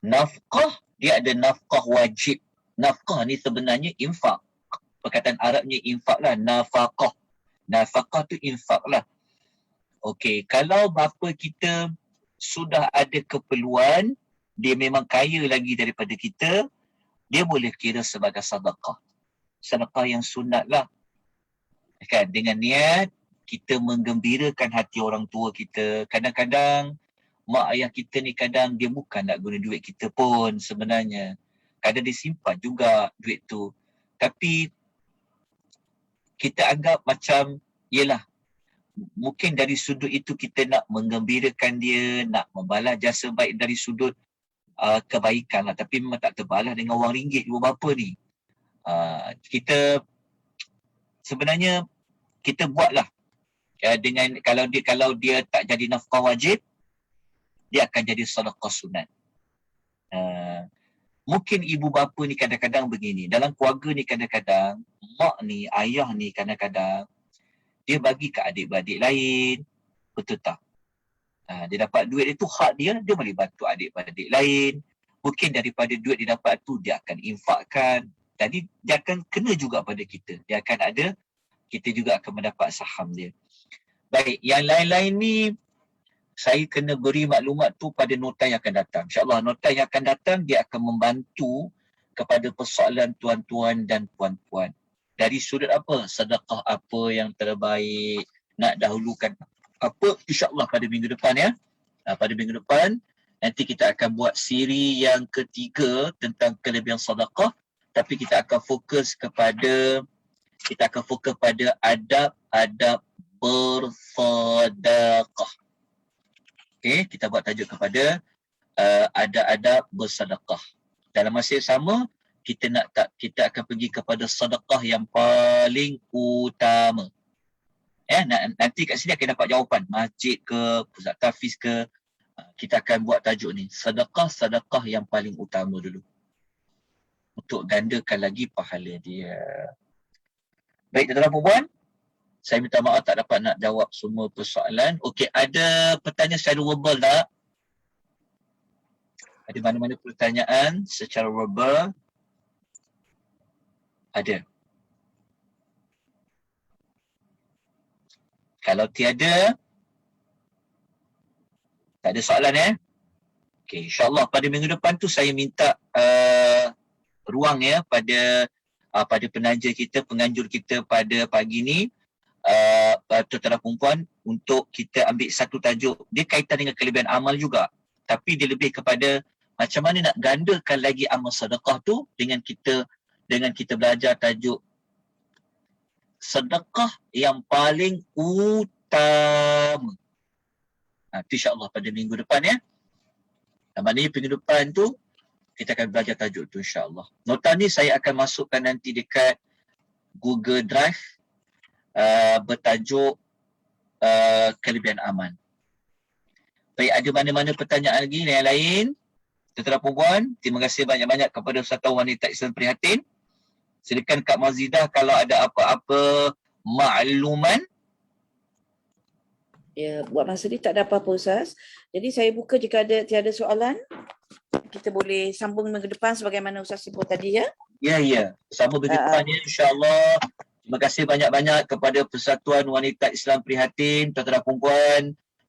Nafkah, dia ada nafkah wajib. Nafkah ni sebenarnya infak. Perkataan Arabnya infak lah. Nafakah. Nafakah tu infak lah. Okey, kalau bapa kita sudah ada keperluan, dia memang kaya lagi daripada kita, dia boleh kira sebagai sedekah. Sedekah yang sunat lah. Kan? Dengan niat, kita menggembirakan hati orang tua kita. Kadang-kadang, mak ayah kita ni kadang dia bukan nak guna duit kita pun sebenarnya. Kadang dia simpan juga duit tu. Tapi, kita anggap macam, yelah, mungkin dari sudut itu kita nak menggembirakan dia, nak membalas jasa baik dari sudut kebaikan lah. Tapi memang tak terbalas dengan wang ringgit ibu bapa ni. Kita sebenarnya kita buatlah dengan kalau dia tak jadi nafkah wajib, dia akan jadi sedekah sunat. Mungkin ibu bapa ni kadang-kadang begini, dalam keluarga ni kadang-kadang mak ni, ayah ni kadang-kadang dia bagi ke adik-beradik lain, betul tak? Dia dapat duit itu hak dia, dia boleh bantu adik-beradik lain. Mungkin daripada duit dia dapat tu dia akan infakkan. Jadi dia akan kena juga pada kita. Dia akan ada, kita juga akan mendapat saham dia. Baik, yang lain-lain ni saya kena beri maklumat tu pada nota yang akan datang. InsyaAllah nota yang akan datang dia akan membantu kepada persoalan tuan-tuan dan puan-puan. Dari sudut apa? Sedekah apa yang terbaik? Nak dahulukan apa? InsyaAllah pada minggu depan ya. Pada minggu depan, nanti kita akan buat siri yang ketiga tentang kelebihan sedekah. Tapi kita akan fokus pada adab-adab bersedekah. Okey, kita buat tajuk kepada adab-adab bersedekah. Dalam masa yang sama, kita akan pergi kepada sedekah yang paling utama. Nanti kat sini akan dapat jawapan. Masjid ke, pusat tahfiz ke. Kita akan buat tajuk ni. Sedekah yang paling utama dulu. Untuk gandakan lagi pahala dia. Baik, tuan-tuan dan puan, saya minta maaf tak dapat nak jawab semua persoalan. Okey, ada pertanyaan secara verbal tak? Ada mana-mana pertanyaan secara verbal? Ada. Kalau tiada, tak ada soalan Okey, insyaAllah pada minggu depan tu saya minta ruang pada penaja kita, penganjur kita pada pagi ni, tuan-tuan dan perempuan, untuk kita ambil satu tajuk. Dia kaitan dengan kelebihan amal juga. Tapi dia lebih kepada macam mana nak gandakan lagi amal sedekah tu dengan kita belajar tajuk sedekah yang paling utama. Itu insyaAllah pada minggu depan ya. Maknanya minggu depan tu kita akan belajar tajuk tu insya-Allah. Nota ni saya akan masukkan nanti dekat Google Drive bertajuk kelebihan aman. Baik, ada mana-mana pertanyaan lagi yang lain? Tuan-tuan dan puan, terima kasih banyak-banyak kepada Persatuan Wanita Islam Prihatin. Silakan Kak Mazidah kalau ada apa-apa makluman. Ya, buat masa ni tak ada apa-apa Ustaz. Jadi saya buka jika tiada soalan. Kita boleh sambung minggu depan sebagaimana Ustaz sebut tadi ya. Ya. Sama minggu depan ya insya-Allah. Terima kasih banyak-banyak kepada Persatuan Wanita Islam Prihatin, tuan-tuan dan puan.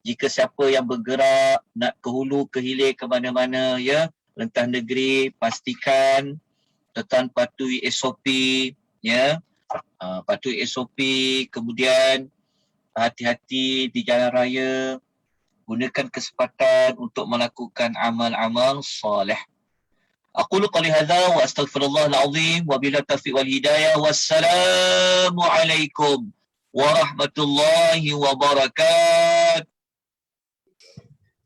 Jika siapa yang bergerak nak ke hulu ke hilir ke mana-mana ya, rentah negeri, pastikan tuan patuhi SOP ya. Patuhi SOP, kemudian hati-hati di jalan raya, gunakan kesempatan untuk melakukan amal-amal soleh. أقول قولي هذا وأستغفر الله العظيم وبلا التوفيق والهداية والسلام عليكم ورحمة الله وبركاته.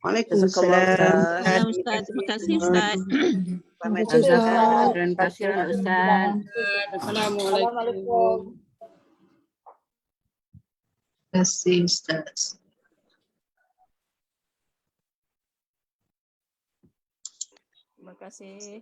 Waalaikumsalam. Ustaz. Terima kasih Ustaz. Terima kasih Ustaz. Assalamualaikum. Terima kasih Ustaz. Terima kasih.